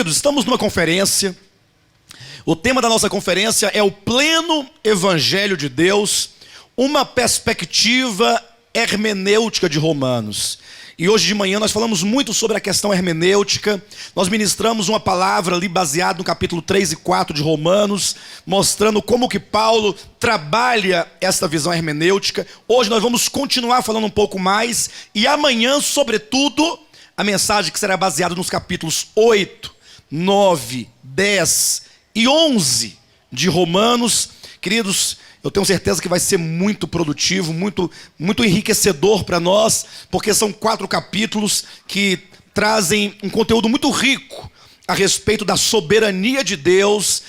Queridos, estamos numa conferência. O tema da nossa conferência é o pleno Evangelho de Deus, uma perspectiva hermenêutica de Romanos. E hoje de manhã nós falamos muito sobre a questão hermenêutica. Nós ministramos uma palavra ali baseada no capítulo 3 e 4 de Romanos, mostrando como que Paulo trabalha essa visão hermenêutica. Hoje nós vamos continuar falando um pouco mais, e amanhã, sobretudo, a mensagem que será baseada nos capítulos 8, 9, 10 e 11 de Romanos. Queridos, eu tenho certeza que vai ser muito produtivo, muito enriquecedor para nós, porque são 4 capítulos que trazem um conteúdo muito rico a respeito da soberania de Deus,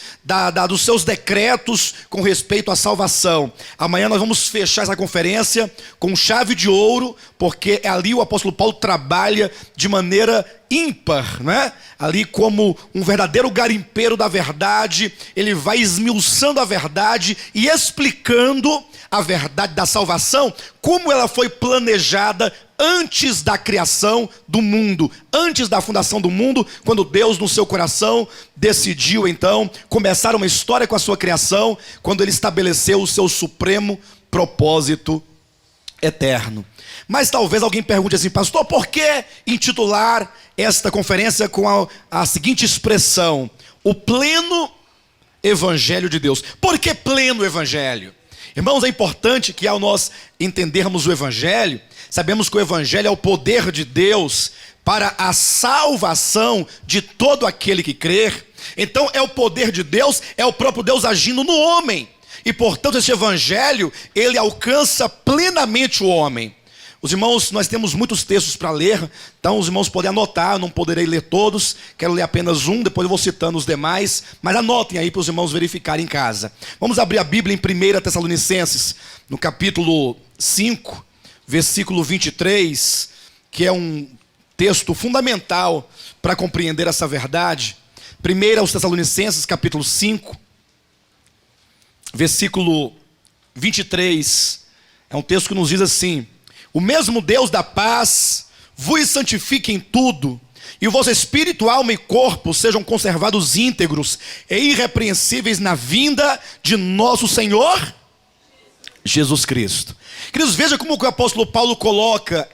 dos seus decretos com respeito à salvação. Amanhã nós vamos fechar essa conferência com chave de ouro, porque ali o apóstolo Paulo trabalha de maneira ímpar, né? Ali como um verdadeiro garimpeiro da verdade, ele vai esmiuçando a verdade e explicando a verdade da salvação, como ela foi planejada antes da criação do mundo, antes da fundação do mundo, quando Deus no seu coração decidiu então começar uma história com a sua criação, quando ele estabeleceu o seu supremo propósito eterno. Mas talvez alguém pergunte assim: pastor, por que intitular esta conferência com a seguinte expressão: o pleno Evangelho de Deus? Por que pleno Evangelho? Irmãos, é importante que ao nós entendermos o Evangelho, sabemos que o Evangelho é o poder de Deus para a salvação de todo aquele que crer. Então é o poder de Deus, é o próprio Deus agindo no homem. E portanto esse Evangelho, ele alcança plenamente o homem. Os irmãos, nós temos muitos textos para ler, então os irmãos podem anotar, eu não poderei ler todos, quero ler apenas um, depois eu vou citando os demais, mas anotem aí para os irmãos verificarem em casa. Vamos abrir a Bíblia em 1 Tessalonicenses, no capítulo 5, versículo 23, que é um texto fundamental para compreender essa verdade. 1 Tessalonicenses, capítulo 5, versículo 23, é um texto que nos diz assim: o mesmo Deus da paz vos santifique em tudo, e o vosso espírito, alma e corpo sejam conservados íntegros e irrepreensíveis na vinda de nosso Senhor Jesus Cristo. Queridos, veja como que o apóstolo Paulo coloca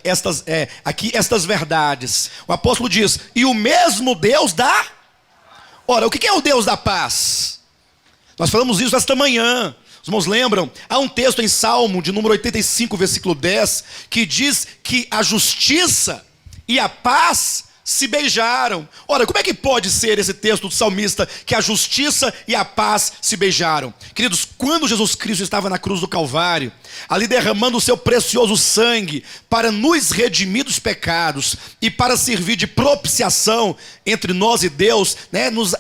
aqui estas verdades. O apóstolo diz: e o mesmo Deus da... Ora, o que é o Deus da paz? Nós falamos isso esta manhã. Os irmãos lembram? Há um texto em Salmo de número 85, versículo 10, que diz que a justiça e a paz se beijaram. Ora, como é que pode ser esse texto do salmista, que a justiça e a paz se beijaram? Queridos, quando Jesus Cristo estava na cruz do Calvário, ali derramando o seu precioso sangue para nos redimir dos pecados e para servir de propiciação entre nós e Deus, né, nos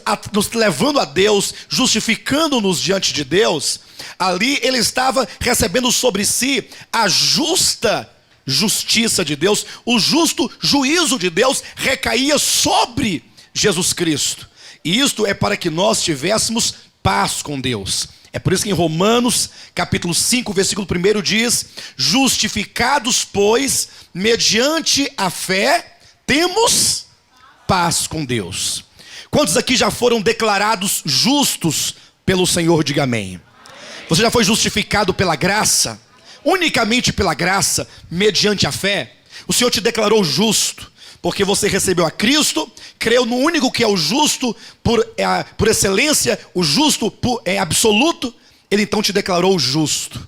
levando a Deus, justificando-nos diante de Deus, ali ele estava recebendo sobre si a justiça de Deus, o justo juízo de Deus recaía sobre Jesus Cristo. E isto é para que nós tivéssemos paz com Deus. É por isso que em Romanos, capítulo 5, versículo 1 diz: justificados, pois, mediante a fé, temos paz com Deus. Quantos aqui já foram declarados justos pelo Senhor? Diga amém. Você já foi justificado pela graça? Unicamente pela graça, mediante a fé? O Senhor te declarou justo, porque você recebeu a Cristo, creu no único que é o justo por excelência, o justo absoluto. Ele então te declarou justo.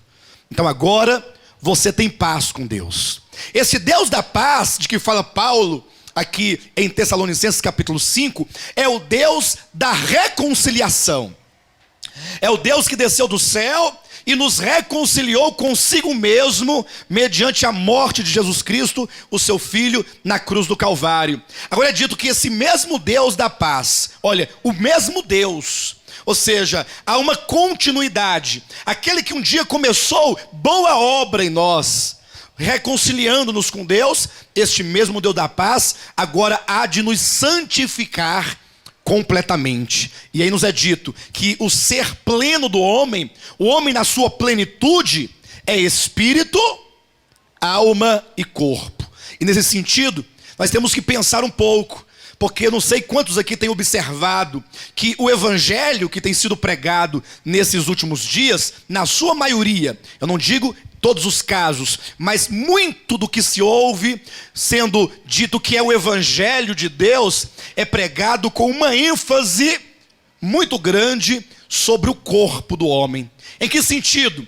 Então agora você tem paz com Deus. Esse Deus da paz, de que fala Paulo aqui em Tessalonicenses capítulo 5, é o Deus da reconciliação. É o Deus que desceu do céu e nos reconciliou consigo mesmo, mediante a morte de Jesus Cristo, o seu Filho, na cruz do Calvário. Agora é dito que esse mesmo Deus da paz, olha, o mesmo Deus, ou seja, há uma continuidade. Aquele que um dia começou boa obra em nós, reconciliando-nos com Deus, este mesmo Deus da paz, agora há de nos santificar completamente. E aí nos é dito que o ser pleno do homem, o homem na sua plenitude, é espírito, alma e corpo. E nesse sentido, nós temos que pensar um pouco, porque eu não sei quantos aqui têm observado que o evangelho que tem sido pregado nesses últimos dias, na sua maioria, eu não digo todos os casos, mas muito do que se ouve sendo dito que é o evangelho de Deus, é pregado com uma ênfase muito grande sobre o corpo do homem. Em que sentido?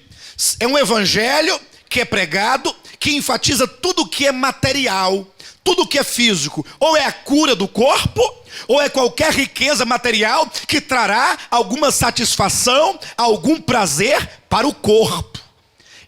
É um evangelho que é pregado, que enfatiza tudo que é material, tudo que é físico. Ou é a cura do corpo, ou é qualquer riqueza material que trará alguma satisfação, algum prazer para o corpo.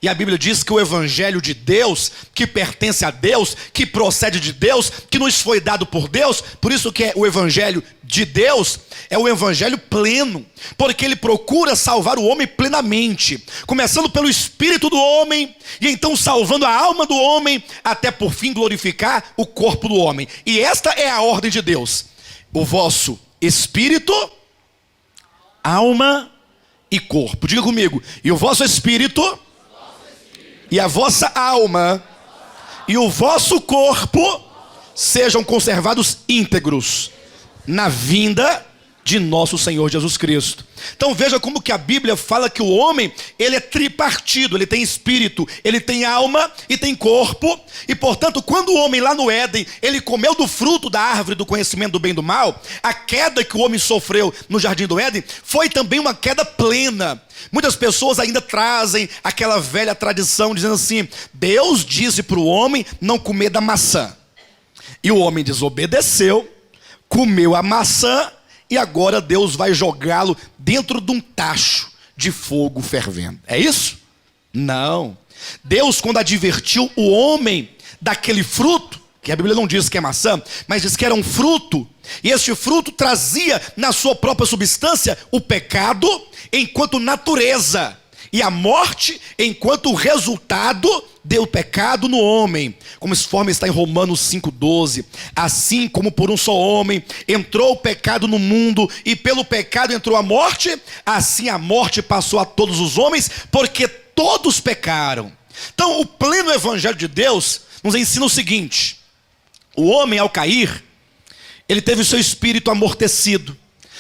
E a Bíblia diz que o evangelho de Deus, que pertence a Deus, que procede de Deus, que nos foi dado por Deus, por isso que é o evangelho de Deus, é o evangelho pleno, porque ele procura salvar o homem plenamente, começando pelo espírito do homem, e então salvando a alma do homem, até por fim glorificar o corpo do homem. E esta é a ordem de Deus: o vosso espírito, alma e corpo. Diga comigo: e o vosso espírito, e a vossa alma e o vosso corpo sejam conservados íntegros na vinda de nosso Senhor Jesus Cristo. Então veja como que a Bíblia fala que o homem, ele é tripartido, ele tem espírito, ele tem alma e tem corpo. E portanto, quando o homem lá no Éden, ele comeu do fruto da árvore do conhecimento do bem e do mal, a queda que o homem sofreu no jardim do Éden foi também uma queda plena. Muitas pessoas ainda trazem aquela velha tradição dizendo assim: Deus disse para o homem não comer da maçã, e o homem desobedeceu, comeu a maçã, e agora Deus vai jogá-lo dentro de um tacho de fogo fervendo. É isso? Não. Deus, quando advertiu o homem daquele fruto, que a Bíblia não diz que é maçã, mas diz que era um fruto, e este fruto trazia na sua própria substância o pecado enquanto natureza, e a morte enquanto resultado do pecado no homem, conforme está em Romanos 5,12. Assim como por um só homem entrou o pecado no mundo, e pelo pecado entrou a morte, assim a morte passou a todos os homens, porque todos pecaram. Então o pleno evangelho de Deus nos ensina o seguinte: o homem, ao cair, ele teve o seu espírito amortecido,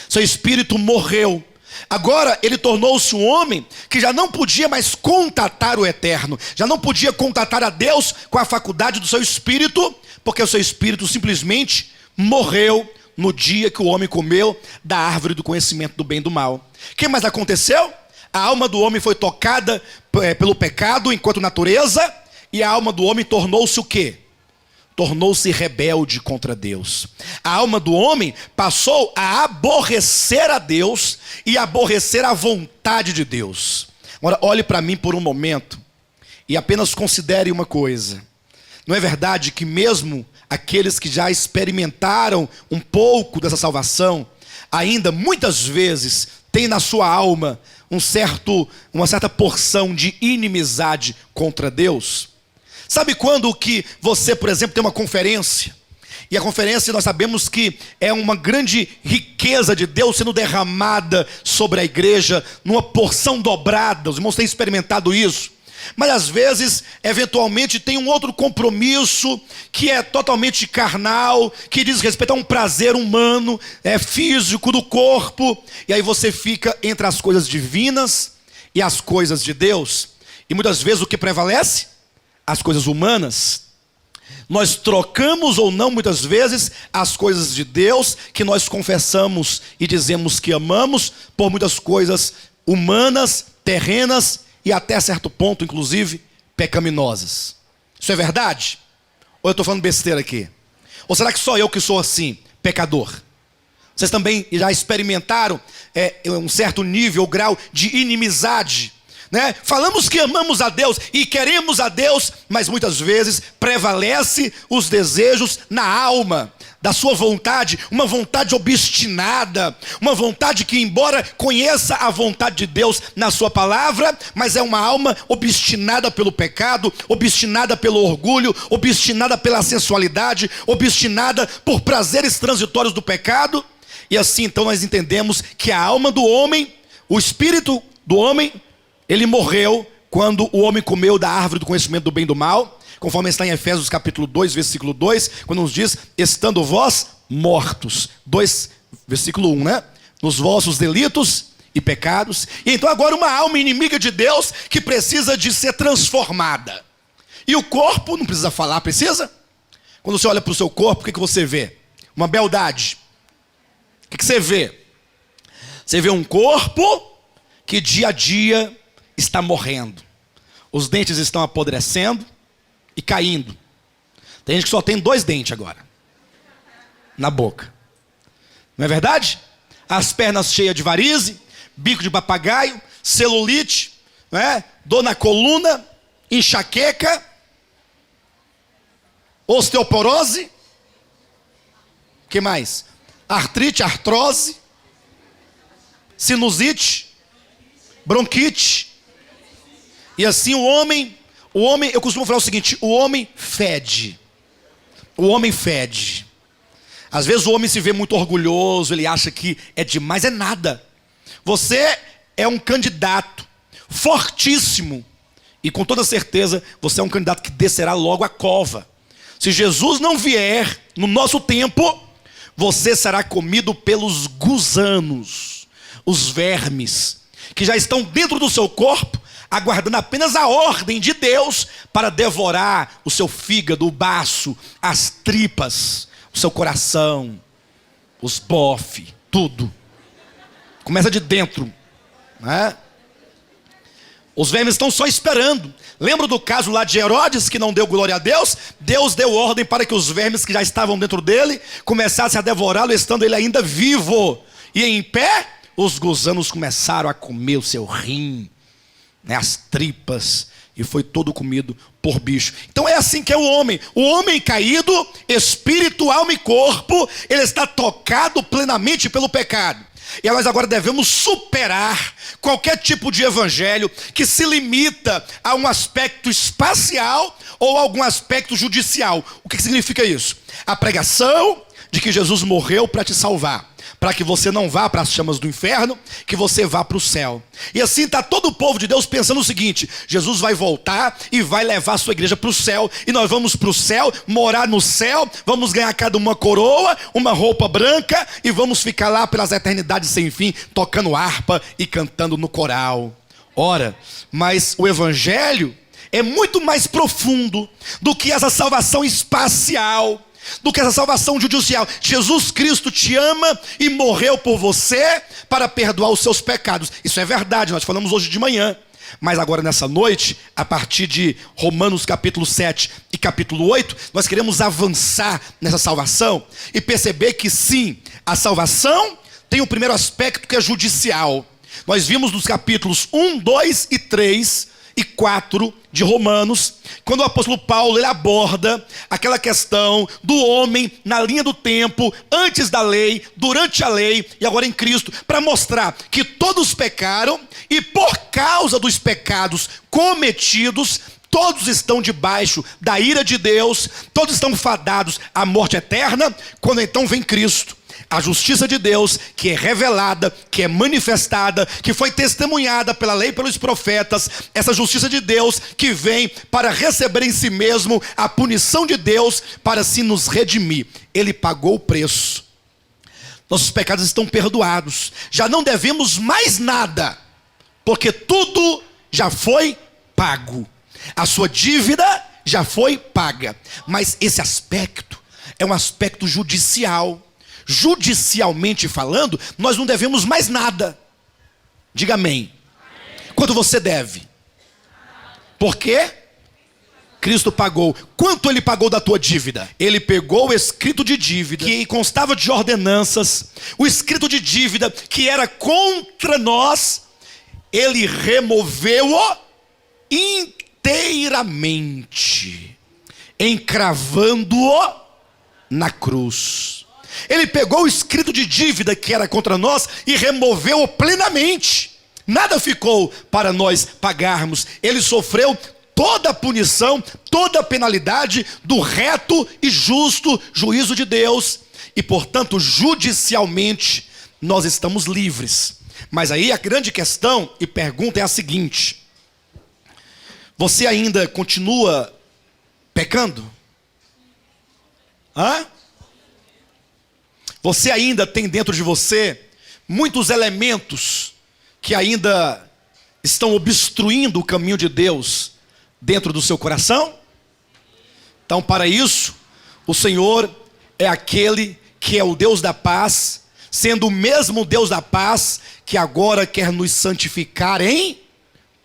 seu espírito morreu. Agora ele tornou-se um homem que já não podia mais contatar o eterno, já não podia contatar a Deus com a faculdade do seu espírito, porque o seu espírito simplesmente morreu no dia que o homem comeu da árvore do conhecimento do bem e do mal. O que mais aconteceu? A alma do homem foi tocada pelo pecado enquanto natureza, e a alma do homem tornou-se o quê? Tornou-se rebelde contra Deus. A alma do homem passou a aborrecer a Deus e aborrecer a vontade de Deus. Agora olhe para mim por um momento e apenas considere uma coisa: não é verdade que mesmo aqueles que já experimentaram um pouco dessa salvação, ainda muitas vezes têm na sua alma uma certa porção de inimizade contra Deus? Sabe quando que você, por exemplo, tem uma conferência, e a conferência nós sabemos que é uma grande riqueza de Deus sendo derramada sobre a igreja, numa porção dobrada, os irmãos têm experimentado isso, mas às vezes, eventualmente, tem um outro compromisso que é totalmente carnal, que diz respeito a um prazer humano, físico do corpo, e aí você fica entre as coisas divinas e as coisas de Deus, e muitas vezes o que prevalece? As coisas humanas. Nós trocamos ou não muitas vezes as coisas de Deus que nós confessamos e dizemos que amamos por muitas coisas humanas, terrenas e até certo ponto inclusive pecaminosas. Isso é verdade? Ou eu estou falando besteira aqui? Ou será que só eu que sou assim, pecador? Vocês também já experimentaram um certo nível, grau de inimizade, né? Falamos que amamos a Deus e queremos a Deus, mas muitas vezes prevalece os desejos na alma, da sua vontade, uma vontade obstinada, uma vontade que, embora conheça a vontade de Deus na sua palavra, mas é uma alma obstinada pelo pecado, obstinada pelo orgulho, obstinada pela sensualidade, obstinada por prazeres transitórios do pecado. E assim então nós entendemos que a alma do homem, o espírito do homem, ele morreu quando o homem comeu da árvore do conhecimento do bem e do mal, conforme está em Efésios capítulo 2, versículo 2, quando nos diz: estando vós mortos. 2, versículo 1, né? Nos vossos delitos e pecados. E então agora uma alma inimiga de Deus que precisa de ser transformada. E o corpo, não precisa falar, precisa? Quando você olha para o seu corpo, o que você vê? Uma beldade. O que você vê? Você vê um corpo que dia a dia está morrendo. Os dentes estão apodrecendo e caindo. Tem gente que só tem 2 dentes agora na boca. Não é verdade? As pernas cheias de varize, bico de papagaio, celulite, não é? Dor na coluna, enxaqueca, osteoporose, o que mais? Artrite, artrose, sinusite, bronquite. E assim o homem, eu costumo falar o seguinte: o homem fede. O homem fede. Às vezes o homem se vê muito orgulhoso, ele acha que é demais, é nada. Você é um candidato fortíssimo. E com toda certeza, você é um candidato que descerá logo a cova. Se Jesus não vier no nosso tempo, você será comido pelos gusanos, os vermes, que já estão dentro do seu corpo, aguardando apenas a ordem de Deus para devorar o seu fígado, o baço, as tripas, o seu coração, os bofes, tudo. Começa de dentro, né? Os vermes estão só esperando. Lembra do caso lá de Herodes, que não deu glória a Deus? Deus deu ordem para que os vermes que já estavam dentro dele começassem a devorá-lo, estando ele ainda vivo. E em pé, os gusanos começaram a comer o seu rim, né, as tripas, e foi todo comido por bicho. Então é assim que é o homem. O homem caído, espírito, alma e corpo, ele está tocado plenamente pelo pecado. E nós agora devemos superar qualquer tipo de evangelho que se limita a um aspecto espacial ou algum aspecto judicial. O que significa isso? A pregação de que Jesus morreu para te salvar, para que você não vá para as chamas do inferno, que você vá para o céu. E assim está todo o povo de Deus pensando o seguinte: Jesus vai voltar e vai levar a sua igreja para o céu, e nós vamos para o céu, morar no céu, vamos ganhar cada uma coroa, uma roupa branca, e vamos ficar lá pelas eternidades sem fim, tocando harpa e cantando no coral. Ora, mas o evangelho é muito mais profundo do que essa salvação espacial, do que essa salvação judicial. Jesus Cristo te ama e morreu por você para perdoar os seus pecados. Isso é verdade, nós falamos hoje de manhã. Mas agora nessa noite, a partir de Romanos capítulo 7 e capítulo 8, nós queremos avançar nessa salvação e perceber que sim, a salvação tem o primeiro aspecto, que é judicial. Nós vimos nos capítulos 1, 2 e 3 e 4 de Romanos, quando o apóstolo Paulo ele aborda aquela questão do homem na linha do tempo, antes da lei, durante a lei e agora em Cristo, para mostrar que todos pecaram e por causa dos pecados cometidos, todos estão debaixo da ira de Deus, todos estão fadados à morte eterna, quando então vem Cristo. A justiça de Deus, que é revelada, que é manifestada, que foi testemunhada pela lei e pelos profetas, essa justiça de Deus que vem para receber em si mesmo a punição de Deus para se nos redimir. Ele pagou o preço. Nossos pecados estão perdoados. Já não devemos mais nada, porque tudo já foi pago. A sua dívida já foi paga. Mas esse aspecto é um aspecto judicial. Judicialmente falando, nós não devemos mais nada. Diga amém. Quanto você deve? Por quê? Cristo pagou. Quanto ele pagou da tua dívida? Ele pegou o escrito de dívida, que constava de ordenanças, o escrito de dívida que era contra nós, ele removeu-o inteiramente, encravando-o na cruz. Ele pegou o escrito de dívida que era contra nós e removeu-o plenamente. Nada ficou para nós pagarmos. Ele sofreu toda a punição, toda a penalidade do reto e justo juízo de Deus. E portanto, judicialmente, nós estamos livres. Mas aí a grande questão e pergunta é a seguinte: você ainda continua pecando? Hã? Você ainda tem dentro de você muitos elementos que ainda estão obstruindo o caminho de Deus dentro do seu coração? Então, para isso, o Senhor é aquele que é o Deus da paz, sendo o mesmo Deus da paz que agora quer nos santificar em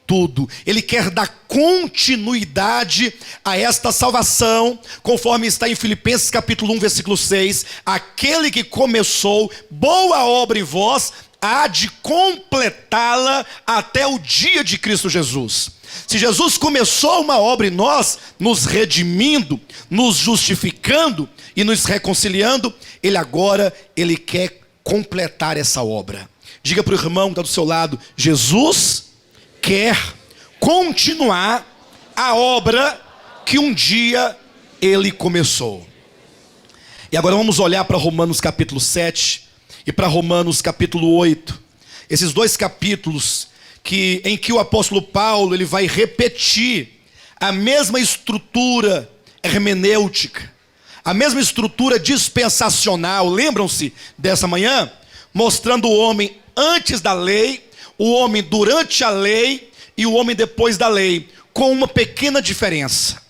tudo. Ele quer dar continuidade a esta salvação, conforme está em Filipenses capítulo 1, versículo 6. Aquele que começou boa obra em vós, há de completá-la até o dia de Cristo Jesus. Se Jesus começou uma obra em nós, nos redimindo, nos justificando e nos reconciliando, Ele quer completar essa obra. Diga para o irmão que está do seu lado: Jesus quer continuar a obra que um dia Ele começou. E agora vamos olhar para Romanos capítulo 7 e para Romanos capítulo 8. Esses dois capítulos em que o apóstolo Paulo ele vai repetir a mesma estrutura hermenêutica, a mesma estrutura dispensacional. Lembram-se dessa manhã? Mostrando o homem antes da lei, o homem durante a lei e o homem depois da lei, com uma pequena diferença.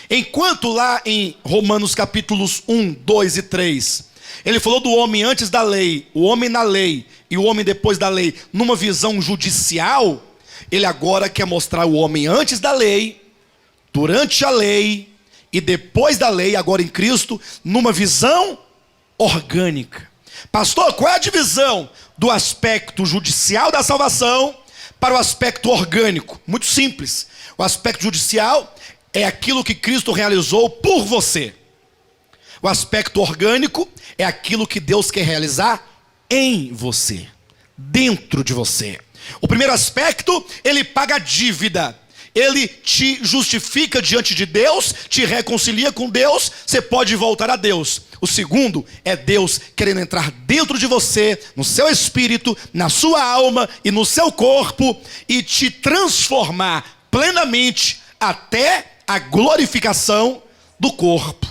Enquanto lá em Romanos capítulos 1, 2 e 3, ele falou do homem antes da lei, o homem na lei e o homem depois da lei, numa visão judicial, ele agora quer mostrar o homem antes da lei, durante a lei e depois da lei, agora em Cristo, numa visão orgânica. Pastor, qual é a divisão do aspecto judicial da salvação para o aspecto orgânico? Muito simples. O aspecto judicial é aquilo que Cristo realizou por você. O aspecto orgânico é aquilo que Deus quer realizar em você, dentro de você. O primeiro aspecto, ele paga a dívida. Ele te justifica diante de Deus, te reconcilia com Deus, você pode voltar a Deus. O segundo é Deus querendo entrar dentro de você, no seu espírito, na sua alma e no seu corpo, e te transformar plenamente até a glorificação do corpo.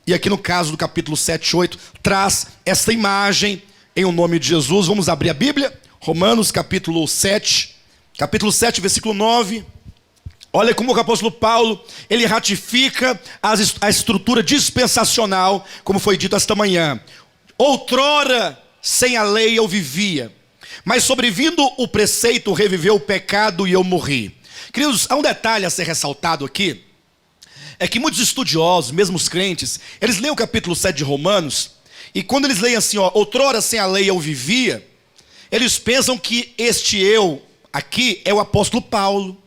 E aqui no caso do capítulo 7 e 8, traz essa imagem em o nome de Jesus. Vamos abrir a Bíblia, Romanos capítulo 7, versículo 9. Olha como o apóstolo Paulo, ele ratifica a estrutura dispensacional, como foi dito esta manhã. Outrora, sem a lei eu vivia, mas sobrevindo o preceito, reviveu o pecado e eu morri. Queridos, há um detalhe a ser ressaltado aqui, é que muitos estudiosos, mesmo os crentes, eles leem o capítulo 7 de Romanos, e quando eles leem assim, outrora sem a lei eu vivia, eles pensam que este eu aqui é o apóstolo Paulo.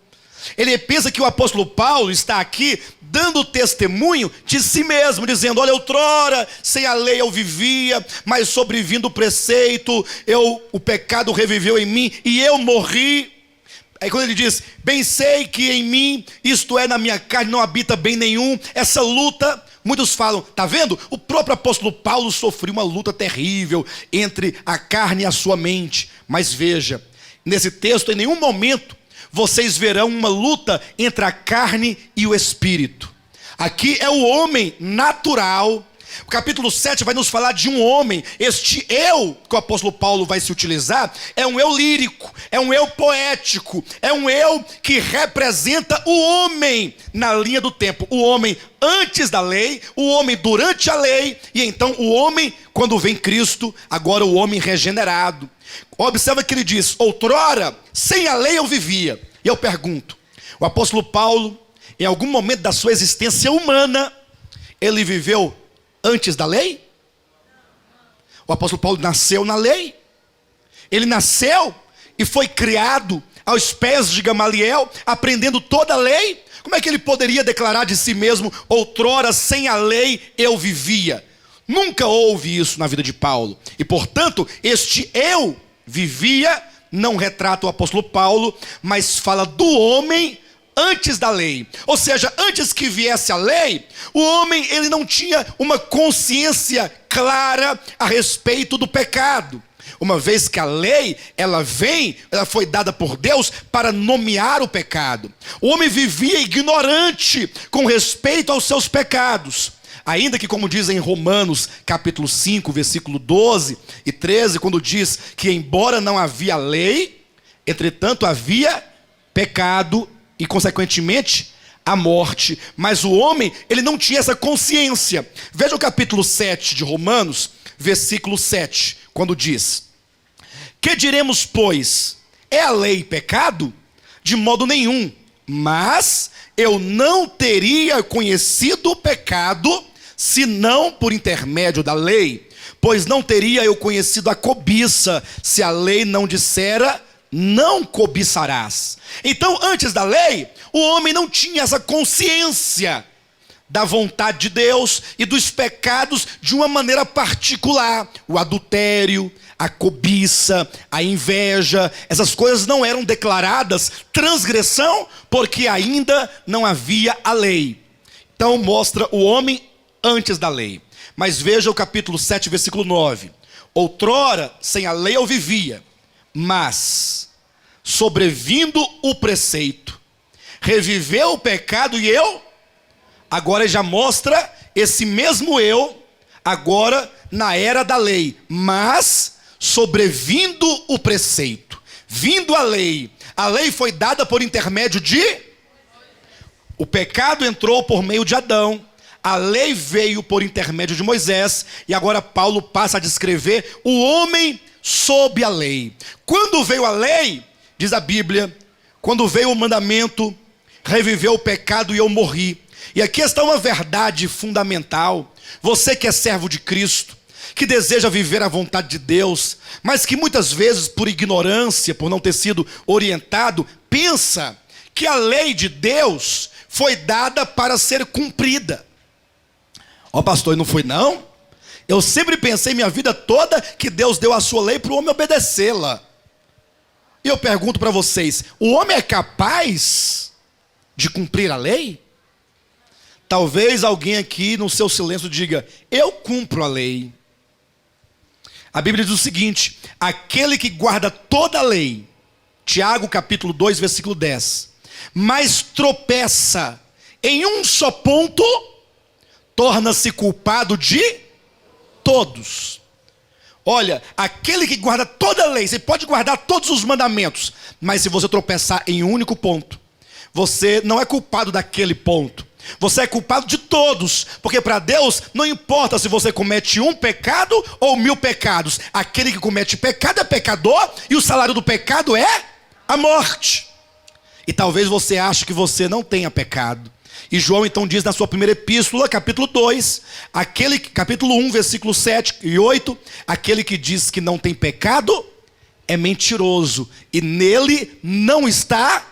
Ele pensa que o apóstolo Paulo está aqui dando testemunho de si mesmo, dizendo: olha, outrora sem a lei eu vivia, mas sobrevindo o preceito, o pecado reviveu em mim e eu morri. Aí quando ele diz: bem sei que em mim, isto é, na minha carne, não habita bem nenhum, essa luta, muitos falam, tá vendo? O próprio apóstolo Paulo sofreu uma luta terrível entre a carne e a sua mente. Mas veja, nesse texto, em nenhum momento vocês verão uma luta entre a carne e o espírito. Aqui é o homem natural. O capítulo 7 vai nos falar de um homem. Este eu que o apóstolo Paulo vai se utilizar é um eu lírico, é um eu poético, é um eu que representa o homem na linha do tempo. O homem antes da lei, o homem durante a lei, e então o homem quando vem Cristo, agora o homem regenerado. Observa que ele diz: outrora sem a lei eu vivia. E eu pergunto, o apóstolo Paulo, em algum momento da sua existência humana, ele viveu antes da lei? O apóstolo Paulo nasceu na lei. Ele nasceu e foi criado aos pés de Gamaliel, aprendendo toda a lei. Como é que ele poderia declarar de si mesmo: outrora sem a lei eu vivia? Nunca houve isso na vida de Paulo. E portanto, este eu vivia não retrata o apóstolo Paulo, mas fala do homem antes da lei. Ou seja, antes que viesse a lei, o homem ele não tinha uma consciência clara a respeito do pecado. Uma vez que a lei, ela foi dada por Deus para nomear o pecado. O homem vivia ignorante com respeito aos seus pecados. Ainda que, como diz em Romanos capítulo 5, versículo 12 e 13, quando diz que embora não havia lei, entretanto havia pecado e, consequentemente, a morte. Mas o homem, ele não tinha essa consciência. Veja o capítulo 7 de Romanos, versículo 7, quando diz: que diremos, pois? É a lei pecado? De modo nenhum. Mas eu não teria conhecido o pecado, senão por intermédio da lei. Pois não teria eu conhecido a cobiça, se a lei não dissera, não cobiçarás. Então, antes da lei, o homem não tinha essa consciência da vontade de Deus e dos pecados de uma maneira particular. O adultério, a cobiça, a inveja, essas coisas não eram declaradas transgressão, porque ainda não havia a lei. Então mostra o homem antes da lei. Mas veja o capítulo 7, versículo 9. Outrora, sem a lei eu vivia, mas, sobrevindo o preceito, reviveu o pecado e eu. Agora já mostra esse mesmo eu, agora na era da lei. Mas, sobrevindo o preceito, vindo a lei foi dada por intermédio de... O pecado entrou por meio de Adão, a lei veio por intermédio de Moisés, e agora Paulo passa a descrever o homem sob a lei. Quando veio a lei, diz a Bíblia, quando veio o mandamento, reviveu o pecado e eu morri. E aqui está uma verdade fundamental. Você que é servo de Cristo, que deseja viver a vontade de Deus, mas que muitas vezes por ignorância, por não ter sido orientado, pensa que a lei de Deus foi dada para ser cumprida. Ó pastor, não foi não? Eu sempre pensei minha vida toda que Deus deu a sua lei para o homem obedecê-la. E eu pergunto para vocês, o homem é capaz de cumprir a lei? Talvez alguém aqui no seu silêncio diga, eu cumpro a lei. A Bíblia diz o seguinte, aquele que guarda toda a lei, Tiago capítulo 2, versículo 10, mas tropeça em um só ponto, torna-se culpado de todos. Olha, aquele que guarda toda a lei, você pode guardar todos os mandamentos, mas se você tropeçar em um único ponto, você não é culpado daquele ponto, você é culpado de todos, porque para Deus não importa se você comete um pecado ou 1000 pecados, aquele que comete pecado é pecador, e o salário do pecado é a morte. E talvez você ache que você não tenha pecado, e João então diz na sua primeira epístola, capítulo 2, capítulo 1, versículo 7 e 8, aquele que diz que não tem pecado é mentiroso, e nele não está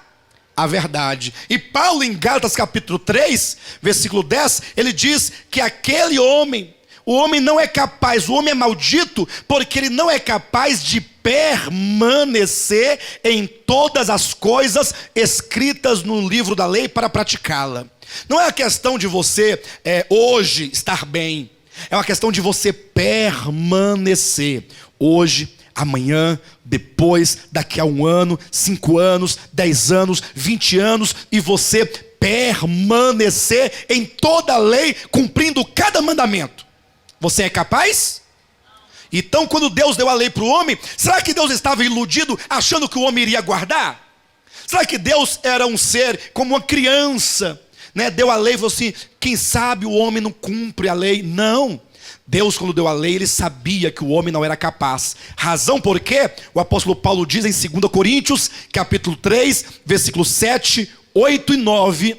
a verdade. E Paulo em Gálatas capítulo 3, versículo 10, ele diz que aquele homem, o homem não é capaz, o homem é maldito, porque ele não é capaz de permanecer em todas as coisas escritas no livro da lei para praticá-la. Não é a questão de você hoje estar bem, é uma questão de você permanecer hoje, amanhã, depois, daqui a 1 ano, 5 anos, 10 anos, 20 anos, e você permanecer em toda a lei, cumprindo cada mandamento. Você é capaz? Então, quando Deus deu a lei para o homem, será que Deus estava iludido, achando que o homem iria guardar? Será que Deus era um ser como uma criança, né? Deu a lei e falou assim, quem sabe o homem não cumpre a lei? Não. Deus, quando deu a lei, ele sabia que o homem não era capaz. Razão por quê? O apóstolo Paulo diz em 2 Coríntios, capítulo 3, versículos 7, 8 e 9,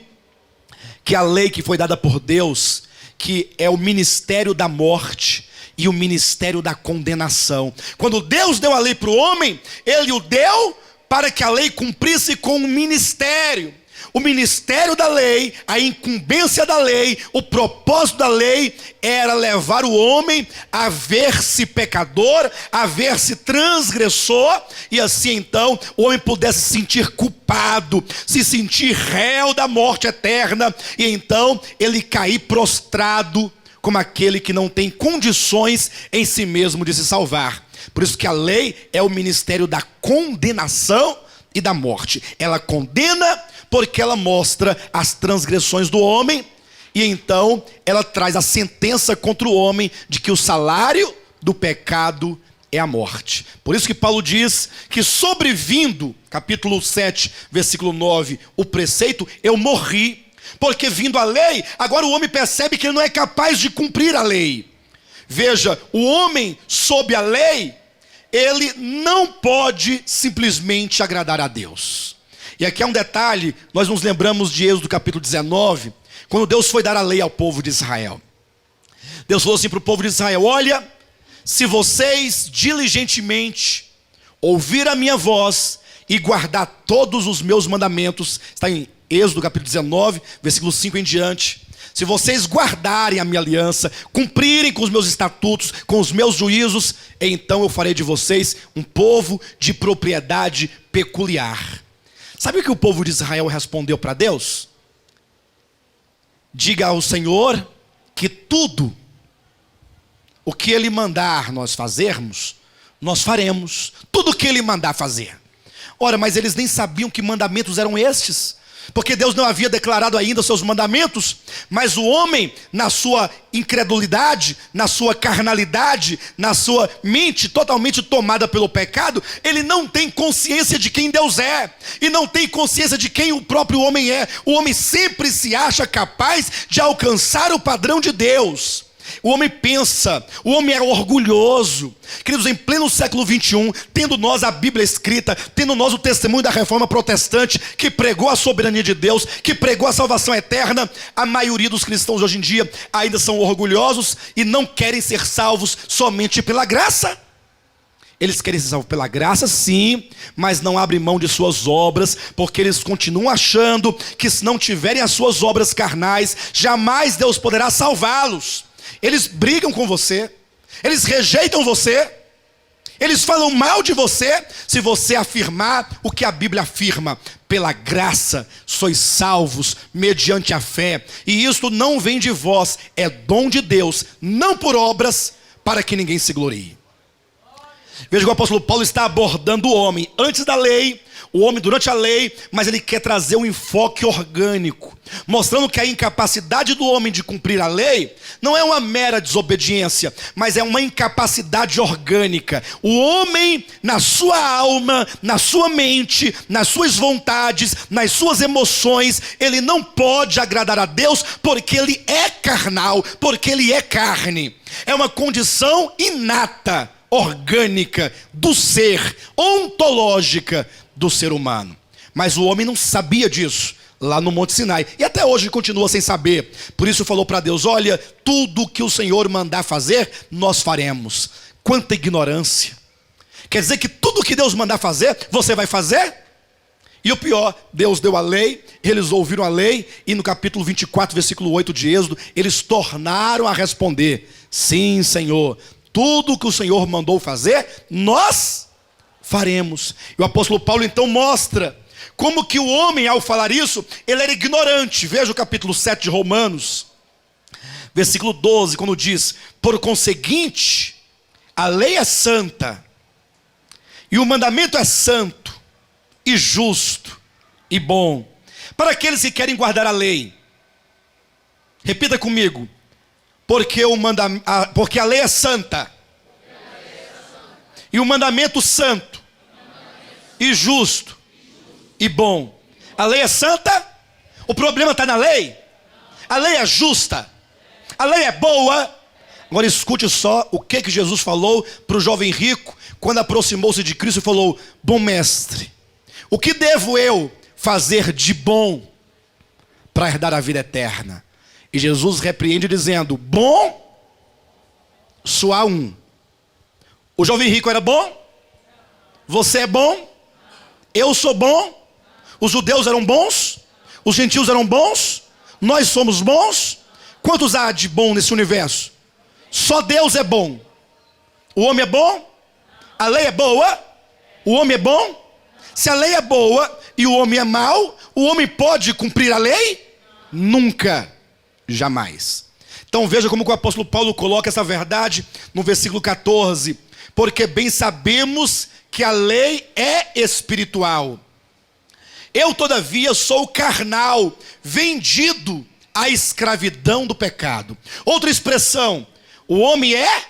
que a lei que foi dada por Deus, que é o ministério da morte e o ministério da condenação. Quando Deus deu a lei para o homem, ele o deu para que a lei cumprisse com um ministério. O ministério da lei, a incumbência da lei, o propósito da lei era levar o homem a ver-se pecador, a ver-se transgressor, e assim então o homem pudesse se sentir culpado, se sentir réu da morte eterna, e então ele cair prostrado como aquele que não tem condições em si mesmo de se salvar. Por isso que a lei é o ministério da condenação e da morte. Ela condena porque ela mostra as transgressões do homem, E então ela traz a sentença contra o homem de que o salário do pecado é a morte. Por isso que Paulo diz que sobrevindo, capítulo 7, versículo 9, o preceito, eu morri, porque vindo a lei, agora o homem percebe que ele não é capaz de cumprir a lei. Veja, o homem sob a lei, ele não pode simplesmente agradar a Deus. E aqui é um detalhe, nós nos lembramos de Êxodo capítulo 19, quando Deus foi dar a lei ao povo de Israel. Deus falou assim para o povo de Israel: olha, se vocês diligentemente ouvir a minha voz e guardar todos os meus mandamentos, está em Êxodo capítulo 19, versículo 5 em diante. Se vocês guardarem a minha aliança, cumprirem com os meus estatutos, com os meus juízos, então eu farei de vocês um povo de propriedade peculiar. Sabe o que o povo de Israel respondeu para Deus? Diga ao Senhor que tudo o que Ele mandar nós fazermos, nós faremos. Tudo o que Ele mandar fazer. Ora, mas eles nem sabiam que mandamentos eram estes, porque Deus não havia declarado ainda os seus mandamentos. Mas o homem, na sua incredulidade, na sua carnalidade, na sua mente totalmente tomada pelo pecado, ele não tem consciência de quem Deus é, e não tem consciência de quem o próprio homem é. O homem sempre se acha capaz de alcançar o padrão de Deus. O homem pensa, o homem é orgulhoso. Queridos, em pleno século 21, tendo nós a Bíblia escrita, tendo nós o testemunho da reforma protestante, que pregou a soberania de Deus, que pregou a salvação eterna, a maioria dos cristãos hoje em dia ainda são orgulhosos e não querem ser salvos somente pela graça. Eles querem ser salvos pela graça, sim, mas não abrem mão de suas obras, porque eles continuam achando que se não tiverem as suas obras carnais, jamais Deus poderá salvá-los. Eles brigam com você, eles rejeitam você, eles falam mal de você, se você afirmar o que a Bíblia afirma: pela graça sois salvos mediante a fé, e isto não vem de vós, é dom de Deus, não por obras, para que ninguém se glorie. Veja que o apóstolo Paulo está abordando o homem antes da lei, o homem durante a lei, mas ele quer trazer um enfoque orgânico, mostrando que a incapacidade do homem de cumprir a lei não é uma mera desobediência, mas é uma incapacidade orgânica. O homem, na sua alma, na sua mente, nas suas vontades, nas suas emoções, ele não pode agradar a Deus, porque ele é carnal, porque ele é carne. É uma condição inata, orgânica, do ser, ontológica do ser humano. Mas o homem não sabia disso lá no Monte Sinai, e até hoje continua sem saber. Por isso falou para Deus: olha, tudo que o Senhor mandar fazer, nós faremos. Quanta ignorância! Quer dizer que tudo que Deus mandar fazer, você vai fazer? E o pior, Deus deu a lei, eles ouviram a lei, e no capítulo 24, versículo 8 de Êxodo, eles tornaram a responder: sim, Senhor, tudo que o Senhor mandou fazer, nós faremos. E o apóstolo Paulo então mostra como que o homem, ao falar isso, ele era ignorante. Veja o capítulo 7 de Romanos, versículo 12, quando diz: por conseguinte, a lei é santa, e o mandamento é santo, e justo, e bom, para aqueles que querem guardar a lei. Repita comigo: porque a lei é santa, e o mandamento santo, e justo, e bom. A lei é santa? O problema está na lei? A lei é justa? A lei é boa? Agora escute só o que Jesus falou para o jovem rico, quando aproximou-se de Cristo e falou: bom mestre, o que devo eu fazer de bom para herdar a vida eterna? E Jesus repreende dizendo: bom, só há um. O jovem rico era bom? Você é bom? Eu sou bom? Os judeus eram bons? Os gentios eram bons? Nós somos bons? Quantos há de bom nesse universo? Só Deus é bom. O homem é bom? A lei é boa? O homem é bom? Se a lei é boa e o homem é mau, o homem pode cumprir a lei? Nunca, jamais. Então veja como que o apóstolo Paulo coloca essa verdade no versículo 14: porque bem sabemos que a lei é espiritual. Eu, todavia, sou carnal, vendido à escravidão do pecado. Outra expressão, o homem é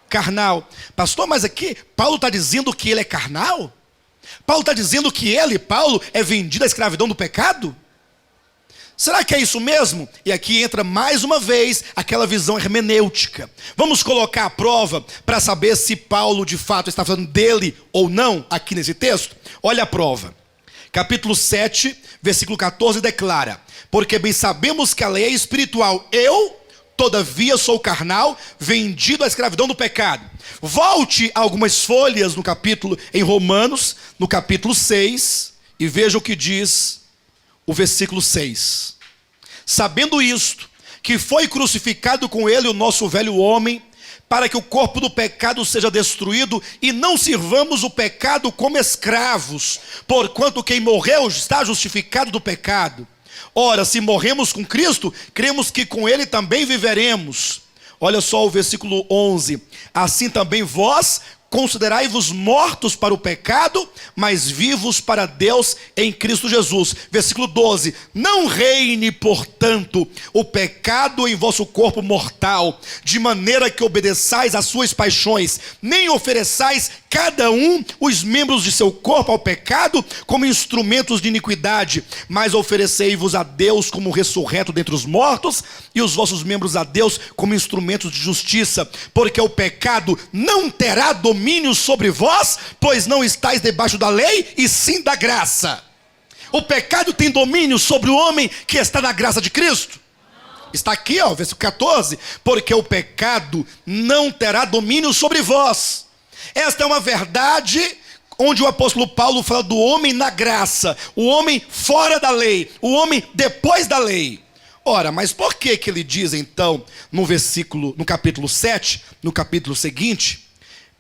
carnal. Pastor, mas aqui Paulo está dizendo que ele é carnal? Paulo está dizendo que ele, Paulo, é vendido à escravidão do pecado? Será que é isso mesmo? E aqui entra mais uma vez aquela visão hermenêutica. Vamos colocar à prova para saber se Paulo de fato está falando dele ou não aqui nesse texto? Olha a prova. Capítulo 7, versículo 14 declara: porque bem sabemos que a lei é espiritual, eu, todavia, sou carnal, vendido à escravidão do pecado. Volte algumas folhas no capítulo, em Romanos, no capítulo 6, e veja o que diz o versículo 6. Sabendo isto, que foi crucificado com ele o nosso velho homem, para que o corpo do pecado seja destruído, e não sirvamos o pecado como escravos, porquanto quem morreu está justificado do pecado. Ora, se morremos com Cristo, cremos que com ele também viveremos. Olha só o versículo 11. Assim também vós considerai-vos mortos para o pecado, mas vivos para Deus em Cristo Jesus. Versículo 12. Não reine, portanto, o pecado em vosso corpo mortal, de maneira que obedeçais às suas paixões, nem ofereçais cada um os membros de seu corpo ao pecado como instrumentos de iniquidade, mas oferecei-vos a Deus como ressurreto dentre os mortos, e os vossos membros a Deus como instrumentos de justiça, porque o pecado não terá domínio sobre vós, pois não estáis debaixo da lei, e sim da graça. O pecado tem domínio sobre o homem que está na graça de Cristo? Está aqui, ó, versículo 14. Porque o pecado não terá domínio sobre vós. Esta é uma verdade onde o apóstolo Paulo fala do homem na graça, o homem fora da lei, o homem depois da lei. Ora, mas por que ele diz então no capítulo 7, no capítulo seguinte,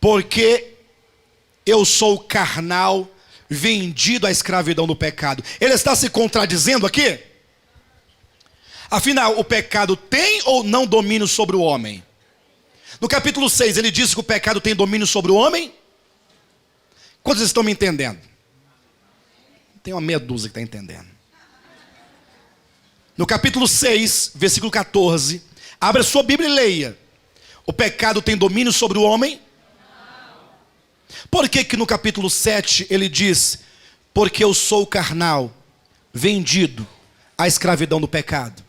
porque eu sou carnal, vendido à escravidão do pecado? Ele está se contradizendo aqui? Afinal, o pecado tem ou não domínio sobre o homem? No capítulo 6, ele diz que o pecado tem domínio sobre o homem? Quantos estão me entendendo? Tem uma meia dúzia que está entendendo. No capítulo 6, versículo 14, abra sua Bíblia e leia. O pecado tem domínio sobre o homem? Por que no capítulo 7 ele diz: porque eu sou carnal, vendido à escravidão do pecado?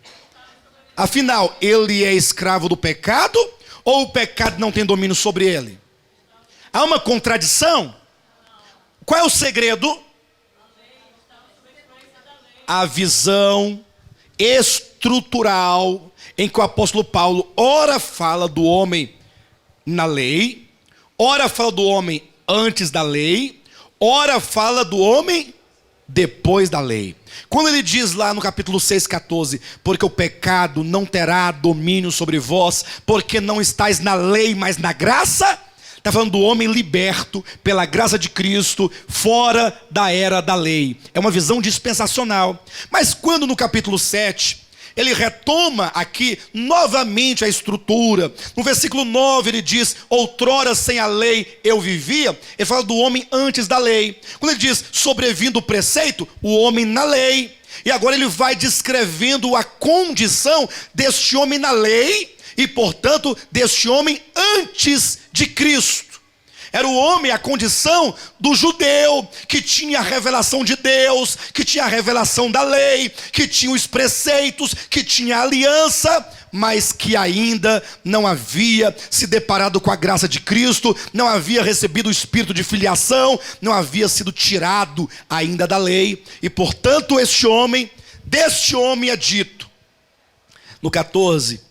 Afinal, ele é escravo do pecado? Ou o pecado não tem domínio sobre ele? Há uma contradição? Qual é o segredo? A visão estrutural em que o apóstolo Paulo ora fala do homem na lei, ora fala do homem antes da lei, ora fala do homem depois da lei. Quando ele diz lá no capítulo 6, 14, porque o pecado não terá domínio sobre vós, porque não estáis na lei, mas na graça, está falando do homem liberto pela graça de Cristo, fora da era da lei. É uma visão dispensacional. Mas quando no capítulo 7, ele retoma aqui novamente a estrutura. No versículo 9 ele diz: outrora sem a lei eu vivia. Ele fala do homem antes da lei. Quando ele diz sobrevindo o preceito, o homem na lei. E agora ele vai descrevendo a condição deste homem na lei e, portanto, deste homem antes de Cristo. Era o homem, a condição do judeu, que tinha a revelação de Deus, que tinha a revelação da lei, que tinha os preceitos, que tinha a aliança, mas que ainda não havia se deparado com a graça de Cristo, não havia recebido o espírito de filiação, não havia sido tirado ainda da lei. E portanto deste homem é dito, no 14,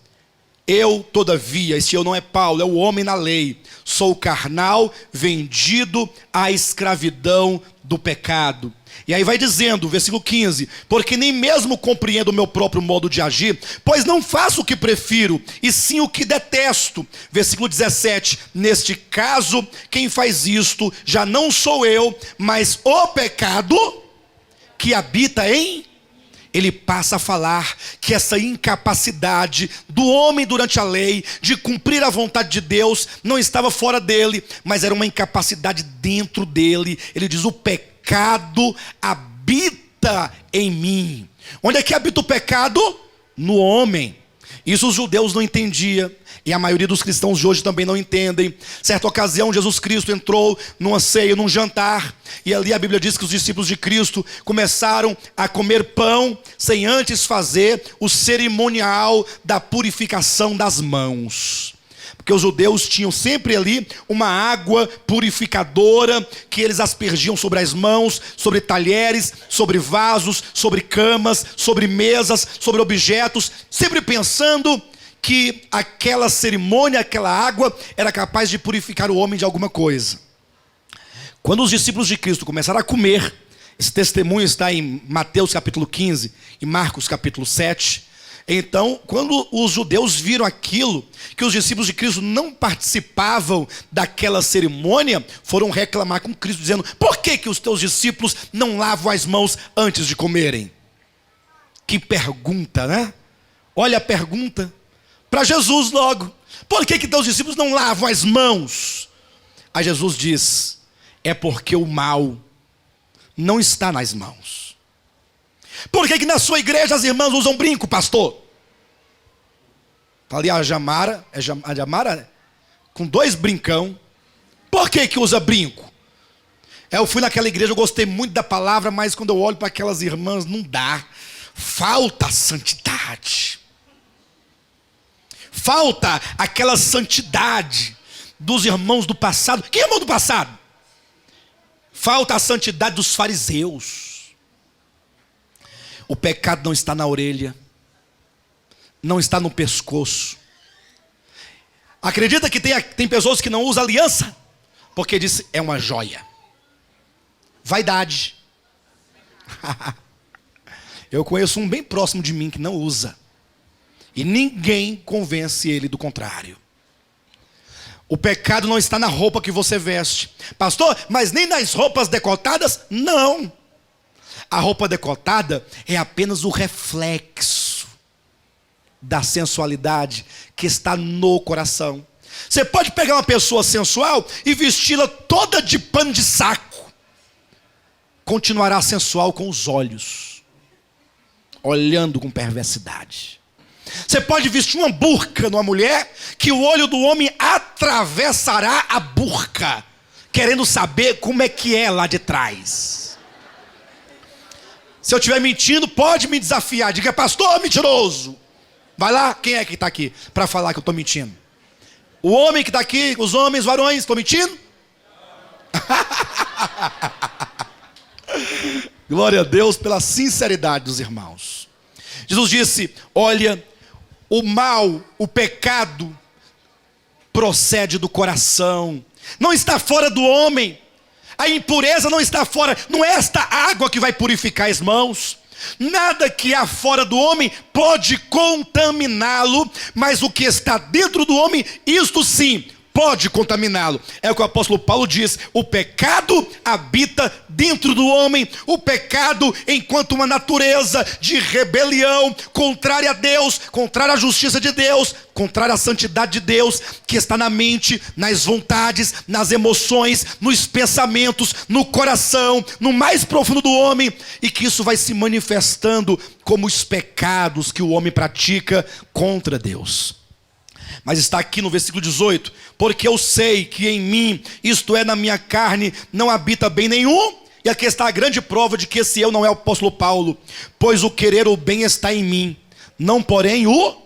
eu todavia, esse eu não é Paulo, é o homem na lei, sou carnal, vendido à escravidão do pecado. E aí vai dizendo, versículo 15, porque nem mesmo compreendo o meu próprio modo de agir, pois não faço o que prefiro, e sim o que detesto. Versículo 17, neste caso, quem faz isto já não sou eu, mas o pecado que habita em... Ele passa a falar que essa incapacidade do homem durante a lei de cumprir a vontade de Deus não estava fora dele, mas era uma incapacidade dentro dele. Ele diz: o pecado habita em mim. Onde é que habita o pecado? no homem. Isso os judeus não entendiam, e a maioria dos cristãos de hoje também não entendem. Certa ocasião, Jesus Cristo entrou numa ceia, num jantar, e ali a Bíblia diz que os discípulos de Cristo começaram a comer pão, sem antes fazer o cerimonial da purificação das mãos. Porque os judeus tinham sempre ali uma água purificadora que eles aspergiam sobre as mãos, sobre talheres, sobre vasos, sobre camas, sobre mesas, sobre objetos, sempre pensando que aquela cerimônia, aquela água era capaz de purificar o homem de alguma coisa. Quando os discípulos de Cristo começaram a comer, esse testemunho está em Mateus capítulo 15 e Marcos capítulo 7. Então, quando os judeus viram aquilo, que os discípulos de Cristo não participavam daquela cerimônia, foram reclamar com Cristo, dizendo: por que os teus discípulos não lavam as mãos antes de comerem? Que pergunta, né? Olha a pergunta para Jesus logo: por que teus discípulos não lavam as mãos? Aí Jesus diz: é porque o mal não está nas mãos. Por que na sua igreja as irmãs usam brinco, pastor? Está ali a Jamara, a Jamara com 2 brincão. Por que usa brinco? Eu fui naquela igreja, eu gostei muito da palavra, mas quando eu olho para aquelas irmãs, não dá. Falta santidade. Falta aquela santidade dos irmãos do passado. Que irmão do passado? Falta a santidade dos fariseus. O pecado não está na orelha, não está no pescoço. Acredita que tem pessoas que não usam aliança, porque diz é uma joia. Vaidade. Eu conheço um bem próximo de mim que não usa, e ninguém convence ele do contrário. O pecado não está na roupa que você veste. Pastor, mas nem nas roupas decotadas? Não. A roupa decotada é apenas o reflexo da sensualidade que está no coração. Você pode pegar uma pessoa sensual e vesti-la toda de pano de saco. Continuará sensual com os olhos, olhando com perversidade. Você pode vestir uma burca numa mulher, que o olho do homem atravessará a burca, querendo saber como é que é lá de trás. Se eu estiver mentindo, pode me desafiar. Diga: pastor mentiroso. Vai lá, quem é que está aqui para falar que eu estou mentindo? O homem que está aqui, os homens, varões, estou mentindo? Glória a Deus pela sinceridade dos irmãos. Jesus disse: olha, o mal, o pecado, procede do coração, não está fora do homem. A impureza não está fora, não é esta água que vai purificar as mãos. Nada que há fora do homem pode contaminá-lo, mas o que está dentro do homem, isto sim, pode contaminá-lo. É o que o apóstolo Paulo diz: o pecado habita dentro do homem. O pecado, enquanto uma natureza de rebelião, contrária a Deus, contrária à justiça de Deus, contrária à santidade de Deus, que está na mente, nas vontades, nas emoções, nos pensamentos, no coração, no mais profundo do homem, e que isso vai se manifestando como os pecados que o homem pratica contra Deus. Mas está aqui no versículo 18: porque eu sei que em mim, isto é, na minha carne, não habita bem nenhum. E aqui está a grande prova de que esse eu não é o apóstolo Paulo. Pois o querer o bem está em mim, não porém o...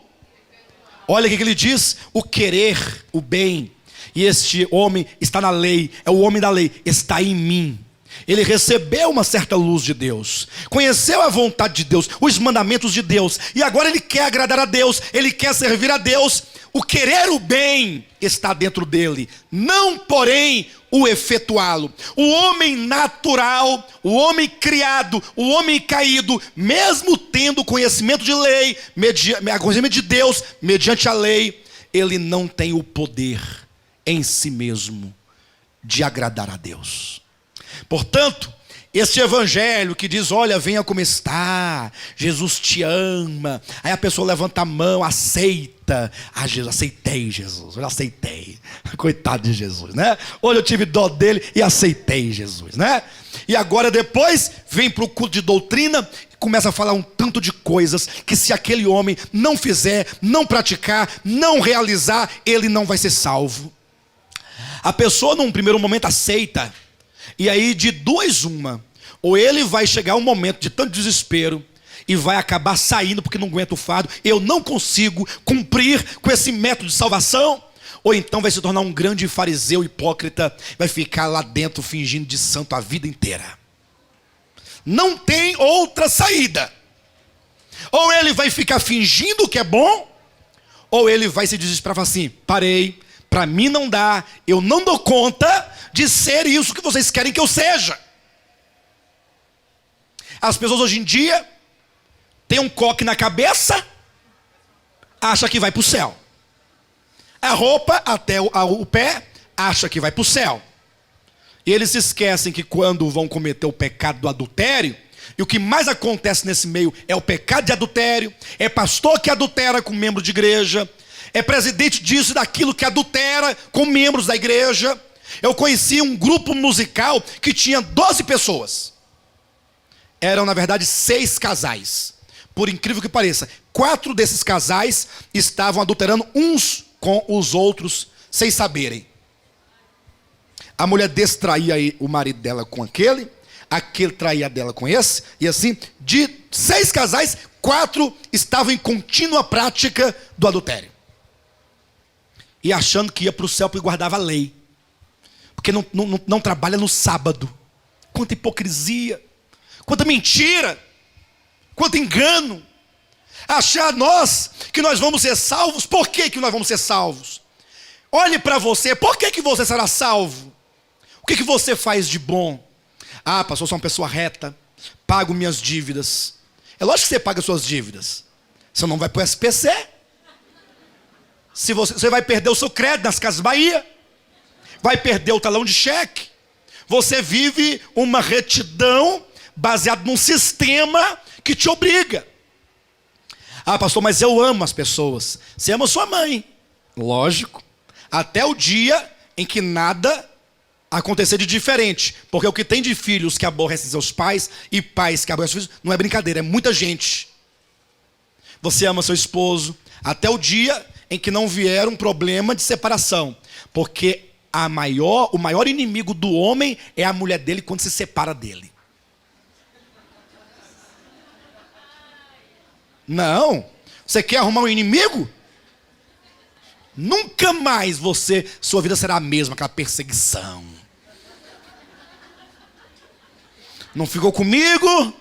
Olha o que ele diz: o querer o bem. E este homem está na lei, é o homem da lei, está em mim. Ele recebeu uma certa luz de Deus, conheceu a vontade de Deus, os mandamentos de Deus, e agora ele quer agradar a Deus, ele quer servir a Deus. O querer o bem está dentro dele, não porém o efetuá-lo. O homem natural, o homem criado, o homem caído, mesmo tendo conhecimento de lei, conhecimento de Deus, mediante a lei, ele não tem o poder em si mesmo de agradar a Deus. Portanto, este evangelho que diz: olha, venha como está, Jesus te ama. Aí a pessoa levanta a mão, aceita. Ah, Jesus, aceitei Jesus, eu aceitei. Coitado de Jesus, né? Olha, eu tive dó dele e aceitei Jesus, né? E agora depois vem para o culto de doutrina e começa a falar um tanto de coisas que se aquele homem não fizer, não praticar, não realizar, ele não vai ser salvo. A pessoa num primeiro momento aceita, e aí de duas uma, ou ele vai chegar um momento de tanto desespero e vai acabar saindo porque não aguenta o fardo, eu não consigo cumprir com esse método de salvação, ou então vai se tornar um grande fariseu hipócrita, vai ficar lá dentro fingindo de santo a vida inteira. Não tem outra saída. Ou ele vai ficar fingindo que é bom, ou ele vai se desesperar e falar assim: parei, para mim não dá, eu não dou conta de ser isso que vocês querem que eu seja. As pessoas hoje em dia têm um coque na cabeça, acha que vai para o céu. A roupa até o pé, acha que vai para o céu. E eles se esquecem que quando vão cometer o pecado do adultério, e o que mais acontece nesse meio é o pecado de adultério, é pastor que adultera com membro de igreja, é presidente disso e daquilo que adultera com membros da igreja. Eu conheci um grupo musical que tinha 12 pessoas. Eram, na verdade, 6 casais. Por incrível que pareça, 4 desses casais estavam adulterando uns com os outros, sem saberem. A mulher desse traía o marido dela com aquele traía dela com esse, e assim, de 6 casais, 4 estavam em contínua prática do adultério. E achando que ia para o céu porque guardava a lei. Porque não trabalha no sábado. Quanta hipocrisia, quanta mentira, quanto engano. Achar que nós vamos ser salvos. Por que nós vamos ser salvos? Olhe para você, por que você será salvo? O que você faz de bom? Ah, pastor, eu sou uma pessoa reta, pago minhas dívidas. É lógico que você paga suas dívidas. Você não vai para o SPC. Se você vai perder o seu crédito nas Casas Bahia, vai perder o talão de cheque. Você vive uma retidão baseada num sistema que te obriga. Ah, pastor, mas eu amo as pessoas. Você ama sua mãe, lógico, até o dia em que nada acontecer de diferente. Porque o que tem de filhos que aborrecem seus pais e pais que aborrecem seus filhos, não é brincadeira, é muita gente. Você ama seu esposo até o dia em que não vier um problema de separação. Porque o maior inimigo do homem é a mulher dele quando se separa dele. Não, você quer arrumar um inimigo? Nunca mais sua vida será a mesma, aquela perseguição. Não ficou comigo,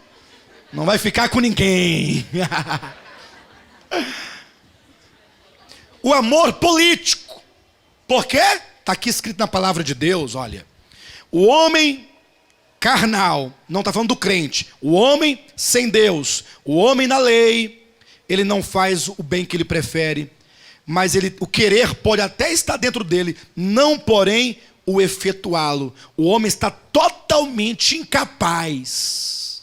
não vai ficar com ninguém. O amor político. Por quê? Está aqui escrito na palavra de Deus, olha. O homem carnal, não está falando do crente, o homem sem Deus, o homem na lei, ele não faz o bem que ele prefere, mas o querer pode até estar dentro dele, não porém o efetuá-lo. O homem está totalmente incapaz,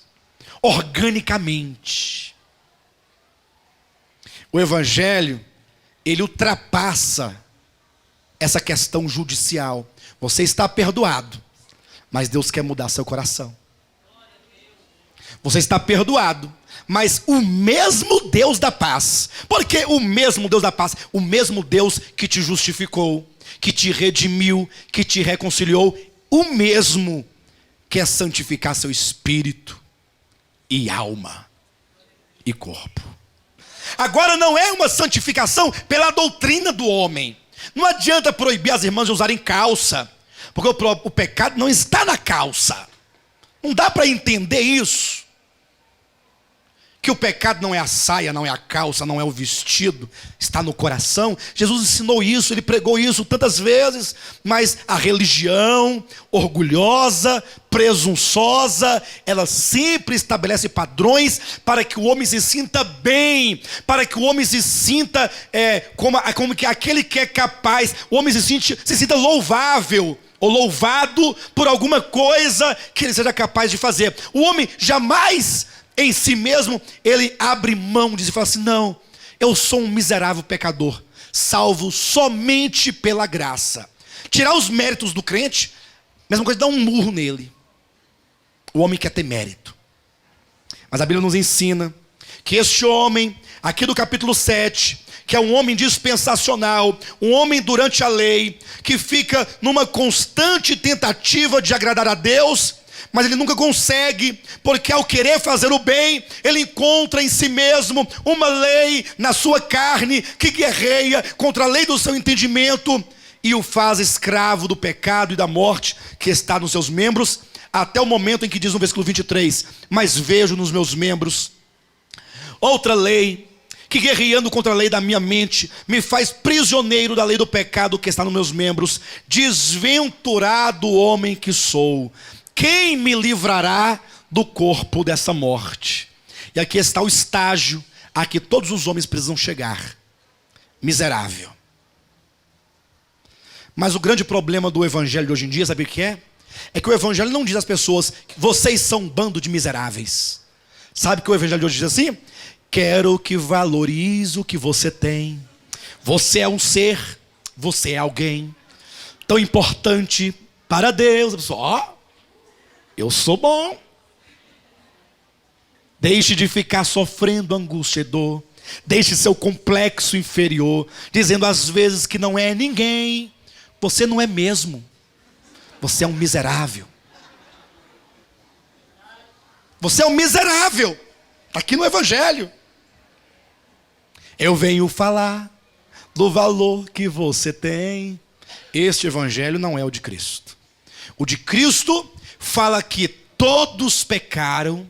organicamente. O evangelho, ele ultrapassa essa questão judicial. Você está perdoado, mas Deus quer mudar seu coração. Você está perdoado, mas o mesmo Deus da paz. Por que o mesmo Deus da paz? O mesmo Deus que te justificou, que te redimiu, que te reconciliou, o mesmo quer santificar seu espírito e alma e corpo. Agora não é uma santificação pela doutrina do homem. Não adianta proibir as irmãs de usarem calça, porque o pecado não está na calça. Não dá para entender isso. Que o pecado não é a saia, não é a calça, não é o vestido, está no coração. Jesus ensinou isso, ele pregou isso tantas vezes, mas a religião orgulhosa, presunçosa, ela sempre estabelece padrões para que o homem se sinta bem, para que o homem se sinta como que aquele que é capaz, o homem se sinta louvável, ou louvado por alguma coisa que ele seja capaz de fazer. O homem jamais em si mesmo, ele abre mão diz e fala assim: não, eu sou um miserável pecador, salvo somente pela graça. Tirar os méritos do crente, mesma coisa, dar um murro nele. O homem quer ter mérito. Mas a Bíblia nos ensina que este homem, aqui do capítulo 7, que é um homem dispensacional, um homem durante a lei, que fica numa constante tentativa de agradar a Deus, mas ele nunca consegue, porque ao querer fazer o bem, ele encontra em si mesmo uma lei na sua carne, que guerreia contra a lei do seu entendimento, e o faz escravo do pecado e da morte que está nos seus membros, até o momento em que diz no versículo 23, mas vejo nos meus membros outra lei, que guerreando contra a lei da minha mente, me faz prisioneiro da lei do pecado que está nos meus membros. Desventurado homem que sou, quem me livrará do corpo dessa morte? E aqui está o estágio a que todos os homens precisam chegar: miserável. Mas o grande problema do evangelho de hoje em dia, sabe o que é? É que o evangelho não diz às pessoas: vocês são um bando de miseráveis. Sabe o que o evangelho de hoje diz assim? Quero que valorize o que você tem. Você é um ser, você é alguém tão importante para Deus. A pessoa, eu sou bom. Deixe de ficar sofrendo angústia e dor. Deixe seu complexo inferior, dizendo às vezes que não é ninguém. Você não é mesmo. Você é um miserável. Você é um miserável. Está aqui no evangelho. Eu venho falar do valor que você tem. Este evangelho não é o de Cristo. O de Cristo fala que todos pecaram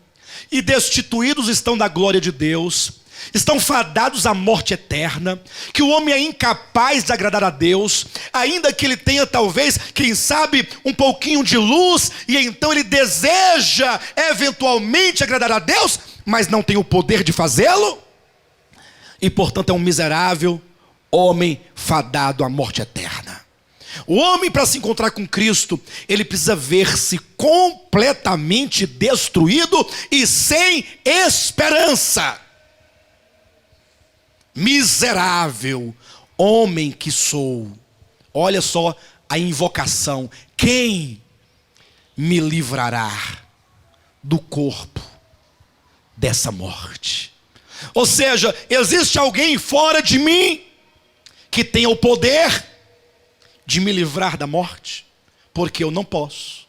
e destituídos estão da glória de Deus, estão fadados à morte eterna, que o homem é incapaz de agradar a Deus, ainda que ele tenha talvez, quem sabe, um pouquinho de luz, e então ele deseja eventualmente agradar a Deus, mas não tem o poder de fazê-lo, e portanto é um miserável homem fadado à morte eterna. O homem, para se encontrar com Cristo, ele precisa ver-se completamente destruído e sem esperança. Miserável homem que sou. Olha só a invocação: quem me livrará do corpo dessa morte? Ou seja, existe alguém fora de mim que tenha o poder de me livrar da morte? Porque eu não posso.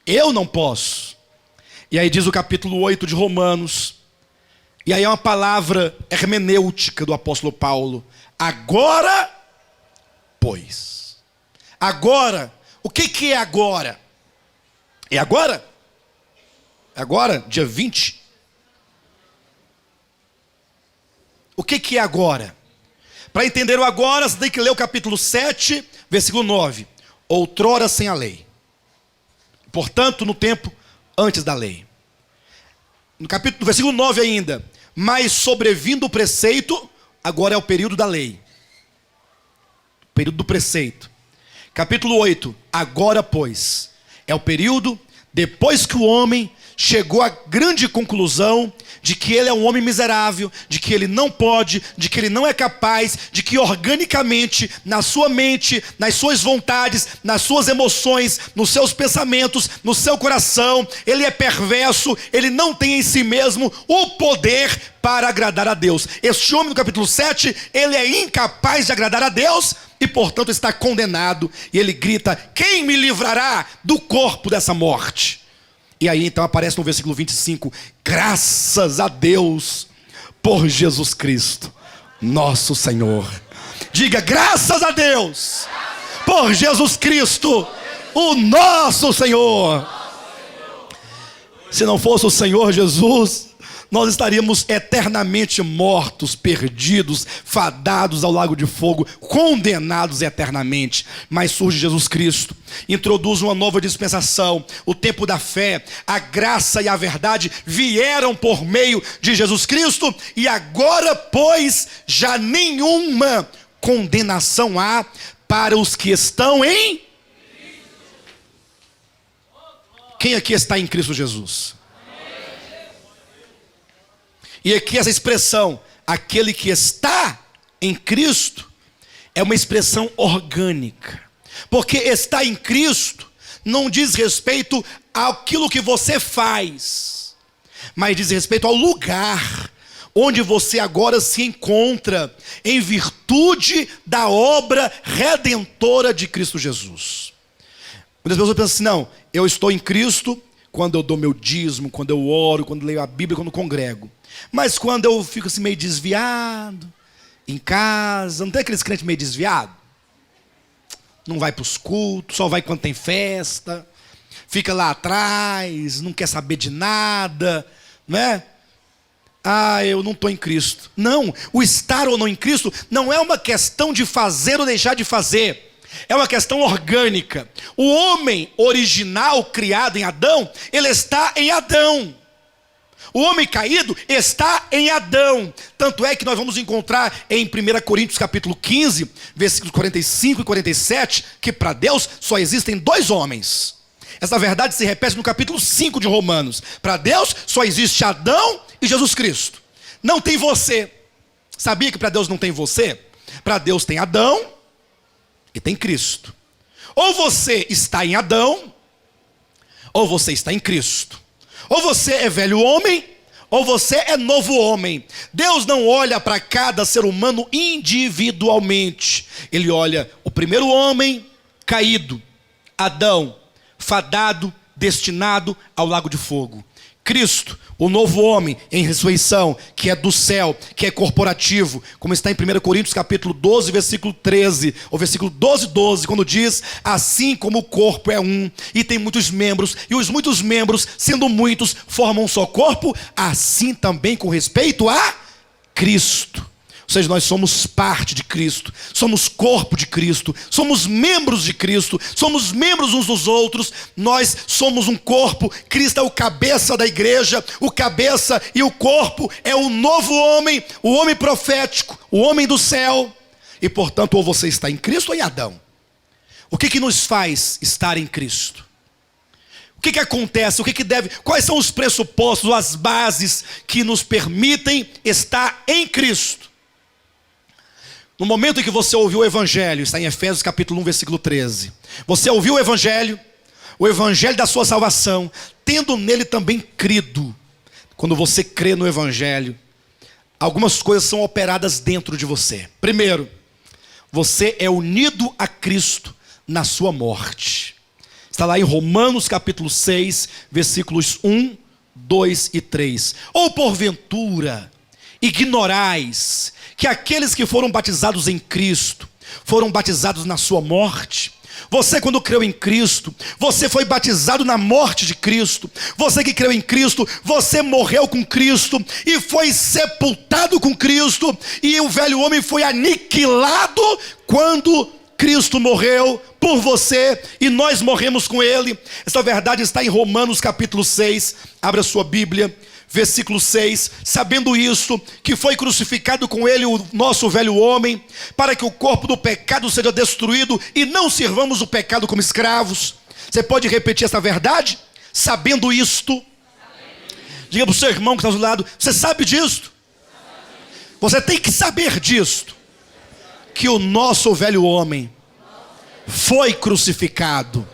Eu não posso. E aí diz o capítulo 8 de Romanos, e aí é uma palavra hermenêutica do apóstolo Paulo: agora, pois. Agora, o que é agora? É agora? É agora, dia 20. O que é agora? Para entender o agora, você tem que ler o capítulo 7, versículo 9. Outrora sem a lei, portanto no tempo antes da lei. No versículo 9 ainda: mas sobrevindo o preceito, agora é o período da lei. O período do preceito. Capítulo 8, agora pois, é o período depois que o homem chegou à grande conclusão de que ele é um homem miserável, de que ele não pode, de que ele não é capaz, de que organicamente, na sua mente, nas suas vontades, nas suas emoções, nos seus pensamentos, no seu coração, ele é perverso, ele não tem em si mesmo o poder para agradar a Deus. Este homem no capítulo 7, ele é incapaz de agradar a Deus e portanto está condenado. E ele grita: quem me livrará do corpo dessa morte? E aí então aparece no versículo 25: graças a Deus por Jesus Cristo, nosso Senhor. Diga: graças a Deus por Jesus Cristo, o nosso Senhor. Se não fosse o Senhor Jesus, nós estaríamos eternamente mortos, perdidos, fadados ao lago de fogo, condenados eternamente. Mas surge Jesus Cristo, introduz uma nova dispensação, o tempo da fé, a graça e a verdade vieram por meio de Jesus Cristo, e agora, pois, já nenhuma condenação há para os que estão em... Quem aqui está em Cristo Jesus? E aqui essa expressão, aquele que está em Cristo, é uma expressão orgânica. Porque estar em Cristo não diz respeito àquilo que você faz, mas diz respeito ao lugar onde você agora se encontra, em virtude da obra redentora de Cristo Jesus. Muitas pessoas pensam assim: não, eu estou em Cristo quando eu dou meu dízimo, quando eu oro, quando leio a Bíblia, quando congrego. Mas quando eu fico assim meio desviado, em casa, não tem aqueles crentes meio desviado? Não vai para os cultos, só vai quando tem festa, fica lá atrás, não quer saber de nada, não é? Ah, eu não estou em Cristo. Não, o estar ou não em Cristo não é uma questão de fazer ou deixar de fazer. É uma questão orgânica. O homem original, criado em Adão, ele está em Adão. O homem caído está em Adão. Tanto é que nós vamos encontrar em 1 Coríntios capítulo 15, versículos 45 e 47, que para Deus só existem dois homens. Essa verdade se repete no capítulo 5 de Romanos. Para Deus só existe Adão e Jesus Cristo. Não tem você. Sabia que para Deus não tem você? Para Deus tem Adão e tem Cristo. Ou você está em Adão, ou você está em Cristo. Ou você é velho homem, ou você é novo homem. Deus não olha para cada ser humano individualmente. Ele olha o primeiro homem caído, Adão, fadado, destinado ao lago de fogo. Cristo, o novo homem em ressurreição, que é do céu, que é corporativo, como está em 1 Coríntios capítulo 12, versículo 13, ou versículo 12, quando diz: assim como o corpo é um, e tem muitos membros, e os muitos membros, sendo muitos, formam um só corpo, assim também com respeito a Cristo. Ou seja, nós somos parte de Cristo, somos corpo de Cristo, somos membros de Cristo, somos membros uns dos outros, nós somos um corpo. Cristo é o cabeça da igreja, o cabeça e o corpo é o novo homem, o homem profético, o homem do céu. E portanto, ou você está em Cristo ou em Adão. O que nos faz estar em Cristo? O que acontece? Quais são os pressupostos, as bases que nos permitem estar em Cristo? No momento em que você ouviu o Evangelho, está em Efésios capítulo 1, versículo 13. Você ouviu o Evangelho da sua salvação, tendo nele também crido. Quando você crê no Evangelho, algumas coisas são operadas dentro de você. Primeiro, você é unido a Cristo na sua morte. Está lá em Romanos capítulo 6, versículos 1, 2 e 3. Ou porventura ignorais que aqueles que foram batizados em Cristo foram batizados na sua morte? Você, quando creu em Cristo, você foi batizado na morte de Cristo. Você que creu em Cristo, você morreu com Cristo e foi sepultado com Cristo, e o velho homem foi aniquilado quando Cristo morreu por você e nós morremos com ele. Essa verdade está em Romanos capítulo 6. Abra sua Bíblia, versículo 6. Sabendo isto, que foi crucificado com ele o nosso velho homem, para que o corpo do pecado seja destruído e não sirvamos o pecado como escravos. Você pode repetir essa verdade? Sabendo isto. Diga para o seu irmão que está do lado: você sabe disto? Você tem que saber disto, que o nosso velho homem foi crucificado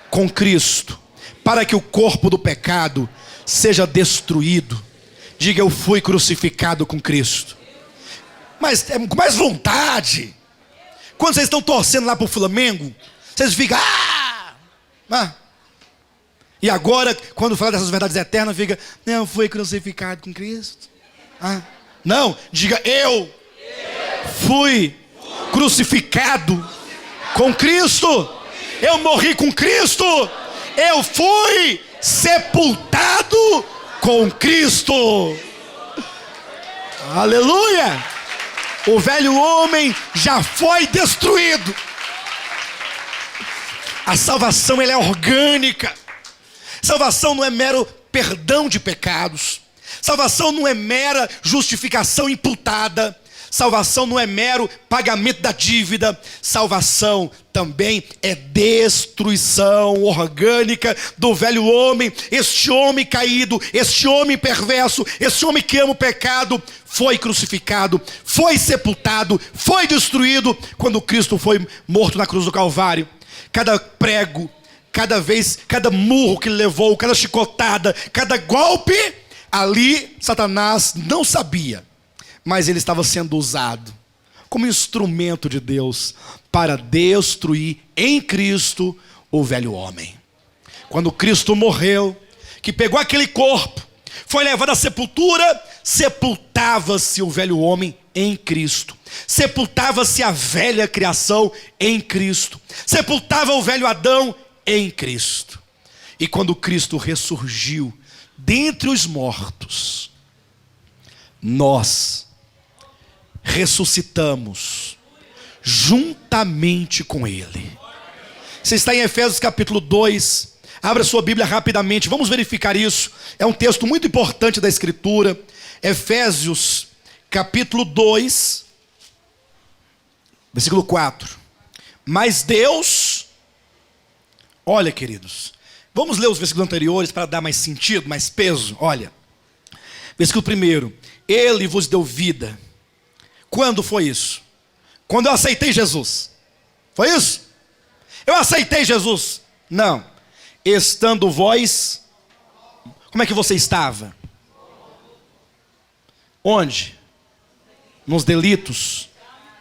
com Cristo, para que o corpo do pecado seja destruído. Diga: eu fui crucificado com Cristo. Mas é com mais vontade. Quando vocês estão torcendo lá para o Flamengo, vocês ficam E agora, quando fala dessas verdades eternas, fica: não, fui crucificado com Cristo. Não, diga: eu fui crucificado com Cristo. Eu morri com Cristo. Eu fui sepultado com Cristo. Aleluia! O velho homem já foi destruído. A salvação, ela é orgânica. Salvação não é mero perdão de pecados. Salvação não é mera justificação imputada. Salvação não é mero pagamento da dívida. Salvação também é destruição orgânica do velho homem. Este homem caído, este homem perverso, este homem que ama o pecado, foi crucificado, foi sepultado, foi destruído quando Cristo foi morto na cruz do Calvário. Cada prego cada vez, cada murro que ele levou, cada chicotada, cada golpe, ali Satanás não sabia, mas ele estava sendo usado como instrumento de Deus para destruir em Cristo o velho homem. Quando Cristo morreu, que pegou aquele corpo, foi levado à sepultura, sepultava-se o velho homem em Cristo, sepultava-se a velha criação em Cristo, sepultava o velho Adão em Cristo. E quando Cristo ressurgiu dentre os mortos, nós ressuscitamos juntamente com Ele. Você está em Efésios capítulo 2, abra sua Bíblia rapidamente, vamos verificar isso. É um texto muito importante da Escritura. Efésios capítulo 2, versículo 4. Mas Deus, olha queridos, vamos ler os versículos anteriores para dar mais sentido, mais peso. Olha, versículo 1: Ele vos deu vida. Quando foi isso? Quando eu aceitei Jesus. Foi isso? Eu aceitei Jesus? Não. Estando vós, como é que você estava? Onde? Nos delitos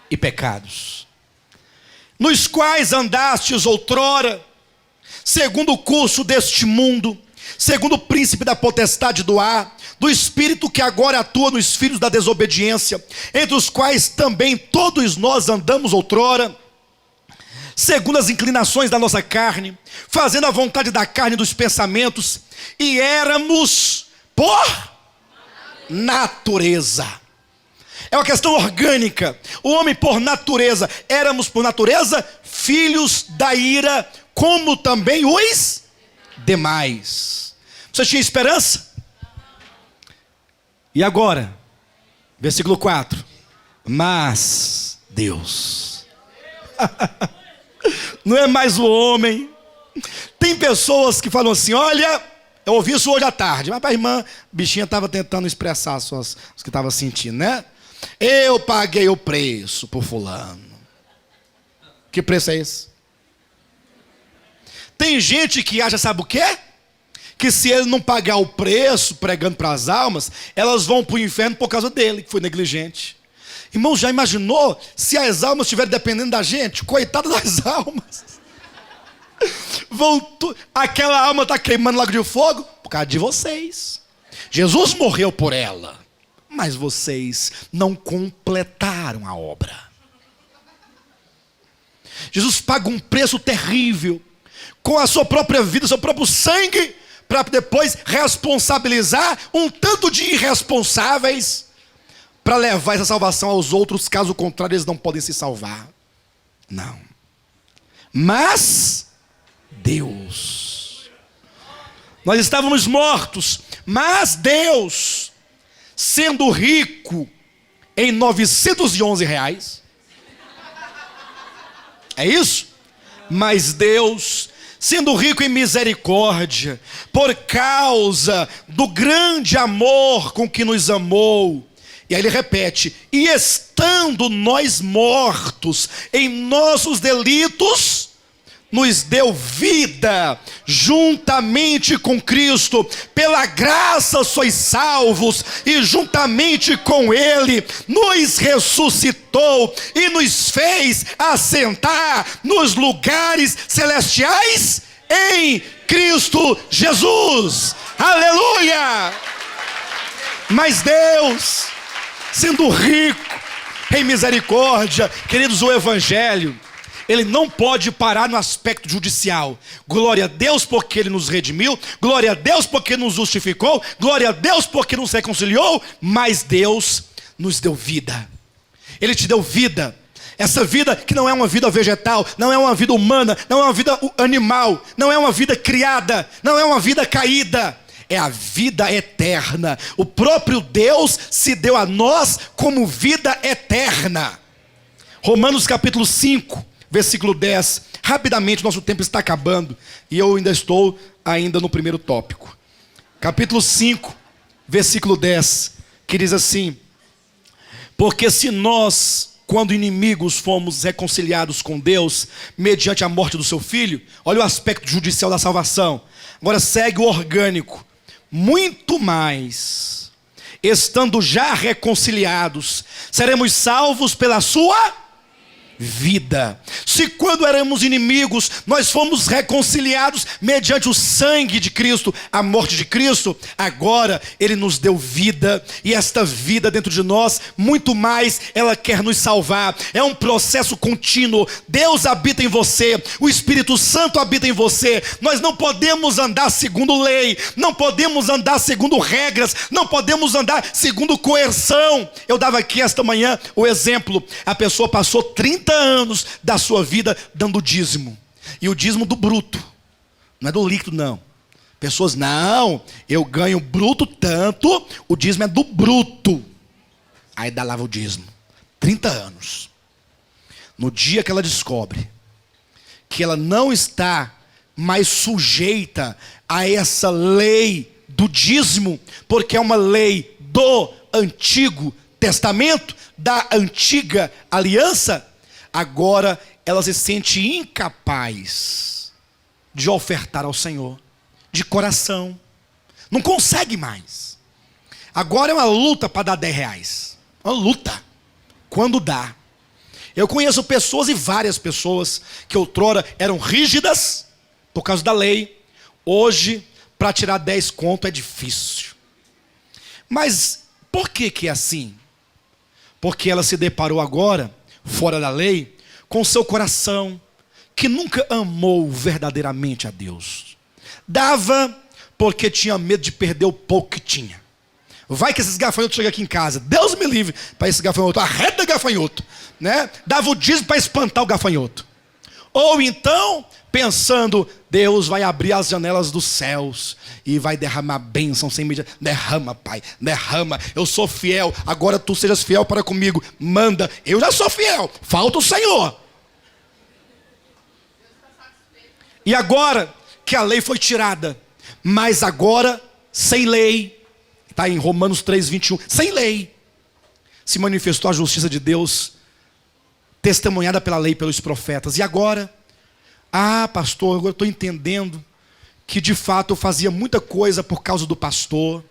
e pecados, nos quais andastes outrora, segundo o curso deste mundo, segundo o príncipe da potestade do ar, do espírito que agora atua nos filhos da desobediência, entre os quais também todos nós andamos outrora, segundo as inclinações da nossa carne, fazendo a vontade da carne e dos pensamentos, e éramos por natureza. É uma questão orgânica. O homem por natureza, éramos por natureza filhos da ira, como também os demais. Você tinha esperança? E agora, versículo 4: Mas Deus não é mais o homem. Tem pessoas que falam assim: olha, eu ouvi isso hoje à tarde, mas a irmã bichinha estava tentando expressar os que estava sentindo, né? Eu paguei o preço por fulano. Que preço é esse? Tem gente que acha, sabe o quê? Que se ele não pagar o preço pregando para as almas, elas vão para o inferno por causa dele, que foi negligente. Irmão, já imaginou se as almas estiverem dependendo da gente? Coitada das almas. Aquela alma está queimando lago de fogo por causa de vocês. Jesus morreu por ela, mas vocês não completaram a obra. Jesus paga um preço terrível com a sua própria vida, seu próprio sangue, para depois responsabilizar um tanto de irresponsáveis para levar essa salvação aos outros. Caso contrário, eles não podem se salvar. Não. Mas Deus, nós estávamos mortos, mas Deus, sendo rico em 911 reais, é isso? Mas Deus, sendo rico em misericórdia, por causa do grande amor com que nos amou, e aí ele repete: e estando nós mortos em nossos delitos, nos deu vida juntamente com Cristo. Pela graça sois salvos, e juntamente com Ele nos ressuscitou e nos fez assentar nos lugares celestiais em Cristo Jesus. Aleluia! Mas Deus, sendo rico em misericórdia, queridos, o Evangelho, ele não pode parar no aspecto judicial. Glória a Deus porque Ele nos redimiu, glória a Deus porque nos justificou, glória a Deus porque nos reconciliou, mas Deus nos deu vida. Ele te deu vida. Essa vida que não é uma vida vegetal, não é uma vida humana, não é uma vida animal, não é uma vida criada, não é uma vida caída. É a vida eterna. O próprio Deus se deu a nós como vida eterna. Romanos capítulo 5, versículo 10. Rapidamente, nosso tempo está acabando e eu ainda estou no primeiro tópico. Capítulo 5, versículo 10, que diz assim: porque se nós quando inimigos fomos reconciliados com Deus mediante a morte do seu filho. Olha o aspecto judicial da salvação. Agora segue o orgânico. Muito mais, estando já reconciliados, seremos salvos pela sua vida. Se quando éramos inimigos, nós fomos reconciliados mediante o sangue de Cristo, a morte de Cristo, agora Ele nos deu vida, e esta vida dentro de nós, muito mais, ela quer nos salvar. É um processo contínuo. Deus habita em você, o Espírito Santo habita em você. Nós não podemos andar segundo lei, não podemos andar segundo regras, não podemos andar segundo coerção. Eu dava aqui esta manhã o exemplo: a pessoa passou 30 anos da sua vida dando dízimo, e o dízimo do bruto, não é do líquido não. Pessoas, não, eu ganho bruto tanto, o dízimo é do bruto. Aí dá lá o dízimo, 30 anos. No dia que ela descobre que ela não está mais sujeita a essa lei do dízimo, porque é uma lei do Antigo Testamento, da antiga aliança, agora ela se sente incapaz de ofertar ao Senhor, de coração. Não consegue mais. Agora é uma luta para dar 10 reais. Uma luta. Quando dá. Eu conheço pessoas, e várias pessoas, que outrora eram rígidas por causa da lei. Hoje, para tirar 10 conto é difícil. Mas por que é assim? Porque ela se deparou agora, fora da lei, com seu coração, que nunca amou verdadeiramente a Deus. Dava porque tinha medo de perder o pouco que tinha. Vai que esses gafanhotos chegam aqui em casa, Deus me livre para esse gafanhoto, arreta gafanhoto, né? Dava o dízimo para espantar o gafanhoto. Ou então, pensando, Deus vai abrir as janelas dos céus e vai derramar bênção sem medida. Derrama, Pai, derrama. Eu sou fiel, agora tu sejas fiel para comigo. Manda, eu já sou fiel, falta o Senhor. E agora que a lei foi tirada, mas agora sem lei, está em Romanos 3:21, sem lei, se manifestou a justiça de Deus, testemunhada pela lei e pelos profetas. E agora, pastor, agora eu estou entendendo que de fato eu fazia muita coisa por causa do pastor.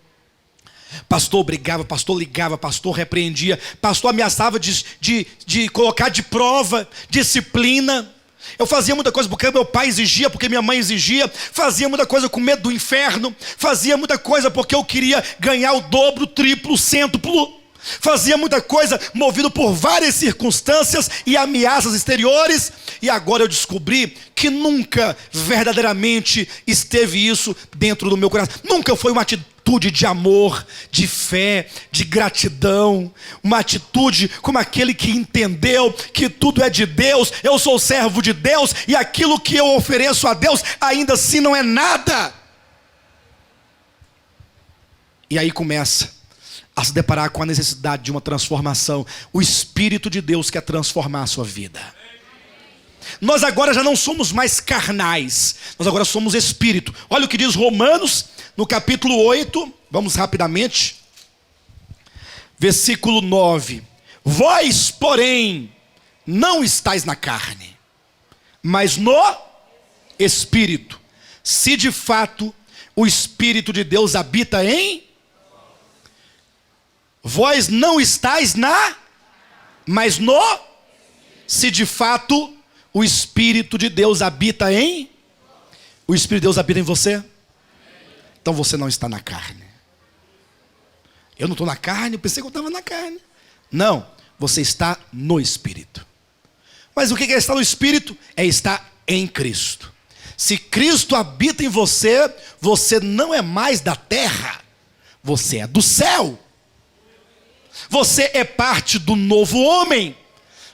Pastor brigava, pastor ligava, pastor repreendia, pastor ameaçava de colocar de prova, disciplina. Eu fazia muita coisa porque meu pai exigia, porque minha mãe exigia. Fazia muita coisa com medo do inferno. Fazia muita coisa porque eu queria ganhar o dobro, o triplo, o cêntuplo. Fazia muita coisa movido por várias circunstâncias e ameaças exteriores. E agora eu descobri que nunca verdadeiramente esteve isso dentro do meu coração. Nunca foi uma atitude de amor, de fé, de gratidão. Uma atitude como aquele que entendeu que tudo é de Deus. Eu sou servo de Deus, e aquilo que eu ofereço a Deus ainda assim não é nada. E aí começa a se deparar com a necessidade de uma transformação. O Espírito de Deus quer transformar a sua vida. Nós agora já não somos mais carnais, nós agora somos espírito. Olha o que diz Romanos, no capítulo 8, vamos rapidamente, versículo 9. Vós, porém, não estáis na carne, mas no Espírito, se de fato o Espírito de Deus habita em vós. Não estáis mas no, se de fato o Espírito de Deus habita em, o Espírito de Deus habita em você, então você não está na carne. Eu não estou na carne, eu pensei que eu estava na carne. Não, você está no Espírito. Mas o que é estar no Espírito? É estar em Cristo. Se Cristo habita em você, você não é mais da terra, você é do céu. Você é parte do novo homem,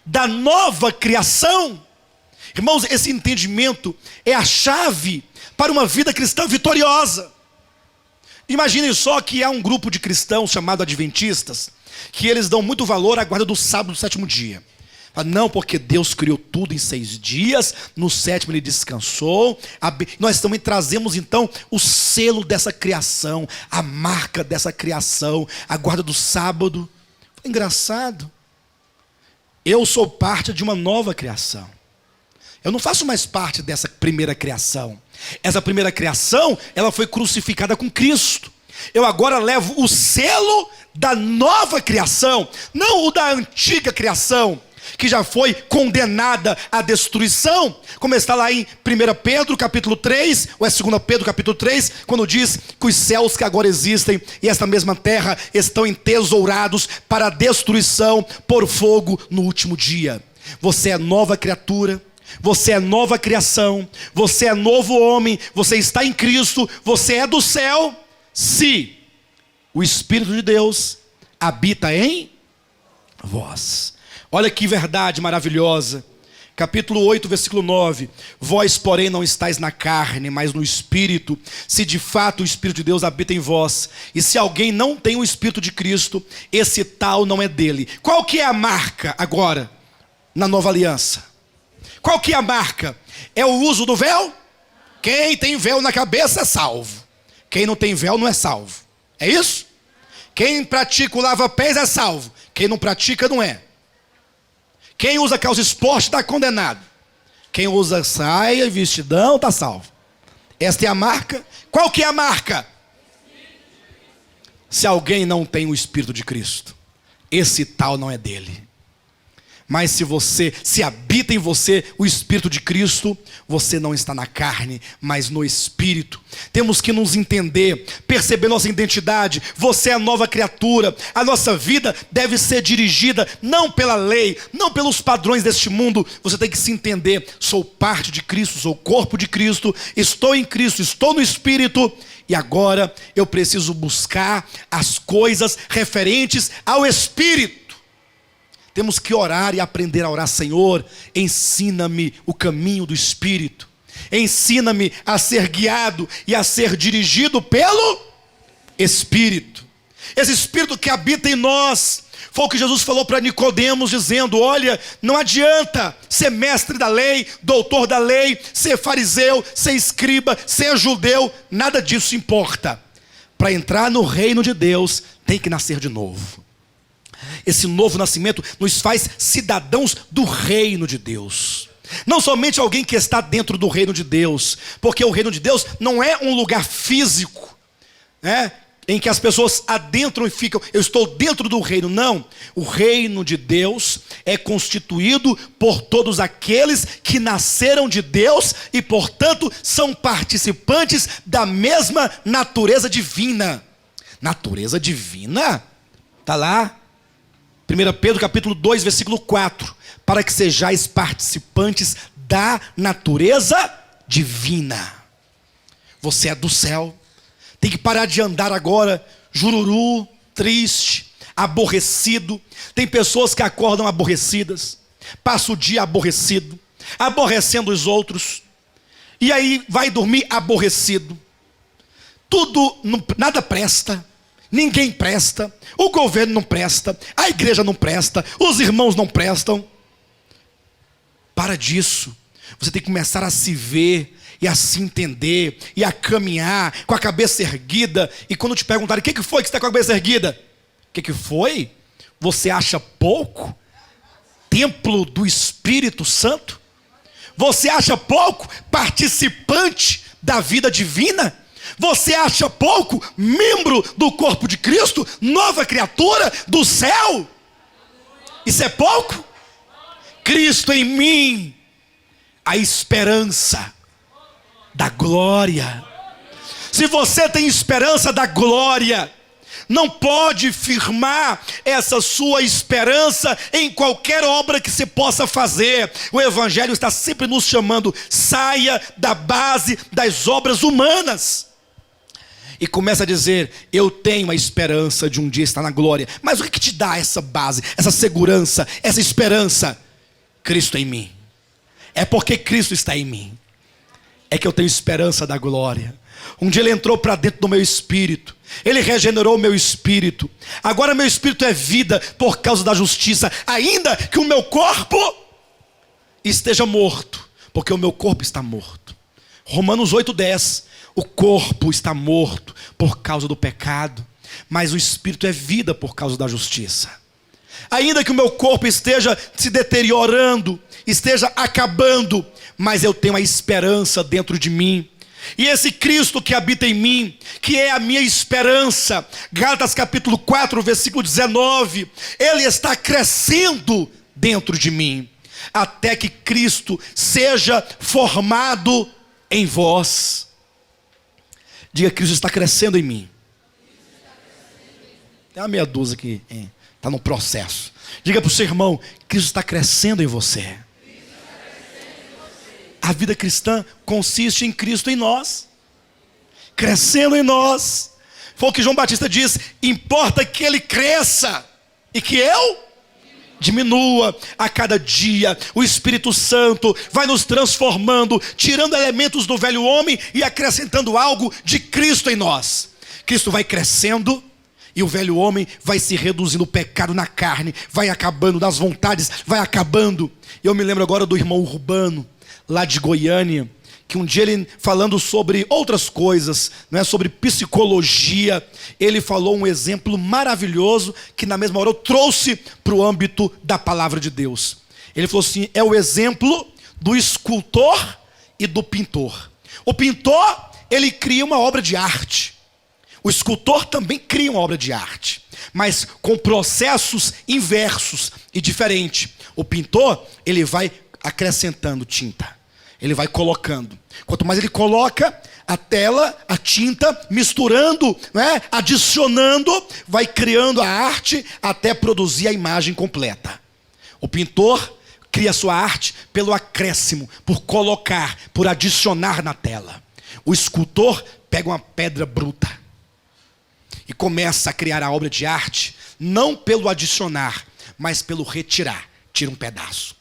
da nova criação. Irmãos, esse entendimento é a chave para uma vida cristã vitoriosa. Imaginem só que há um grupo de cristãos chamado adventistas, que eles dão muito valor à guarda do sábado do sétimo dia. Não, porque Deus criou tudo em 6 dias, no sétimo ele descansou. Nós também trazemos então o selo dessa criação, a marca dessa criação, a guarda do sábado. Engraçado. Eu sou parte de uma nova criação. Eu não faço mais parte dessa primeira criação. Essa primeira criação, ela foi crucificada com Cristo. Eu agora levo o selo da nova criação, não o da antiga criação, que já foi condenada à destruição, como está lá em 1 Pedro capítulo 3, ou é 2 Pedro capítulo 3, quando diz que os céus que agora existem e esta mesma terra estão entesourados para a destruição por fogo no último dia. Você é nova criatura, você é nova criação, você é novo homem, você está em Cristo, você é do céu, se o Espírito de Deus habita em vós. Olha que verdade maravilhosa. Capítulo 8, versículo 9. Vós, porém, não estáis na carne, mas no Espírito, se de fato o Espírito de Deus habita em vós. E se alguém não tem o Espírito de Cristo, esse tal não é dele. Qual que é a marca agora, na nova aliança? Qual que é a marca? É o uso do véu? Quem tem véu na cabeça é salvo. Quem não tem véu não é salvo. É isso? Quem pratica o lava-pés é salvo. Quem não pratica não é. Quem usa calça esporte está condenado. Quem usa saia e vestidão está salvo. Esta é a marca. Qual que é a marca? Se alguém não tem o Espírito de Cristo, esse tal não é dele. Mas se habita em você o Espírito de Cristo, você não está na carne, mas no Espírito. Temos que nos entender, perceber nossa identidade. Você é a nova criatura. A nossa vida deve ser dirigida não pela lei, não pelos padrões deste mundo. Você tem que se entender: sou parte de Cristo, sou corpo de Cristo, estou em Cristo, estou no Espírito. E agora eu preciso buscar as coisas referentes ao Espírito. Temos que orar e aprender a orar: Senhor, ensina-me o caminho do Espírito. Ensina-me a ser guiado e a ser dirigido pelo Espírito. Esse Espírito que habita em nós, foi o que Jesus falou para Nicodemos, dizendo: olha, não adianta ser mestre da lei, doutor da lei, ser fariseu, ser escriba, ser judeu, nada disso importa. Para entrar no reino de Deus, tem que nascer de novo. Esse novo nascimento nos faz cidadãos do reino de Deus. Não somente alguém que está dentro do reino de Deus, porque o reino de Deus não é um lugar físico, né, em que as pessoas adentram e ficam: eu estou dentro do reino. Não, o reino de Deus é constituído por todos aqueles que nasceram de Deus e, portanto, são participantes da mesma natureza divina. Natureza divina? Está lá, 1 Pedro capítulo 2, versículo 4. Para que sejais participantes da natureza divina. Você é do céu. Tem que parar de andar agora jururu, triste, aborrecido. Tem pessoas que acordam aborrecidas, passa o dia aborrecido, aborrecendo os outros, e aí vai dormir aborrecido. Nada presta. Ninguém presta, o governo não presta, a igreja não presta, os irmãos não prestam. Para disso. Você tem que começar a se ver e a se entender e a caminhar com a cabeça erguida. E quando te perguntarem: o que foi que você está com a cabeça erguida? O que foi? Você acha pouco? Templo do Espírito Santo? Você acha pouco participante da vida divina? Você acha pouco membro do corpo de Cristo, nova criatura do céu? Isso é pouco? Cristo em mim, a esperança da glória. Se você tem esperança da glória, não pode firmar essa sua esperança em qualquer obra que você possa fazer. O Evangelho está sempre nos chamando: saia da base das obras humanas. E começa a dizer: eu tenho a esperança de um dia estar na glória. Mas o que te dá essa base, essa segurança, essa esperança? Cristo em mim. É porque Cristo está em mim é que eu tenho esperança da glória. Um dia Ele entrou para dentro do meu espírito, Ele regenerou o meu espírito. Agora meu espírito é vida por causa da justiça, ainda que o meu corpo esteja morto, porque o meu corpo está morto. Romanos 8:10. O corpo está morto por causa do pecado, mas o espírito é vida por causa da justiça. Ainda que o meu corpo esteja se deteriorando, esteja acabando, mas eu tenho a esperança dentro de mim. E esse Cristo que habita em mim, que é a minha esperança, Gálatas capítulo 4, versículo 19, ele está crescendo dentro de mim, até que Cristo seja formado em vós. Diga: Cristo está crescendo em mim. Tem uma meia dúzia aqui, está no processo. Diga para o seu irmão: Cristo está crescendo em você. A vida cristã consiste em Cristo em nós, crescendo em nós. Foi o que João Batista diz: importa que ele cresça e que eu diminua. A cada dia o Espírito Santo vai nos transformando, tirando elementos do velho homem e acrescentando algo de Cristo em nós. Cristo vai crescendo e o velho homem vai se reduzindo, o pecado na carne vai acabando, das vontades vai acabando. Eu me lembro agora do irmão Urbano, lá de Goiânia, que um dia ele, falando sobre outras coisas, não é, sobre psicologia, ele falou um exemplo maravilhoso que na mesma hora eu trouxe para o âmbito da palavra de Deus. Ele falou assim: é o exemplo do escultor e do pintor. O pintor, ele cria uma obra de arte. O escultor também cria uma obra de arte, mas com processos inversos e diferentes. O pintor, ele vai acrescentando tinta, ele vai colocando. Quanto mais ele coloca a tela, a tinta, misturando, né, adicionando, vai criando a arte até produzir a imagem completa. O pintor cria a sua arte pelo acréscimo, por colocar, por adicionar na tela. O escultor pega uma pedra bruta e começa a criar a obra de arte, não pelo adicionar, mas pelo retirar. Tira um pedaço,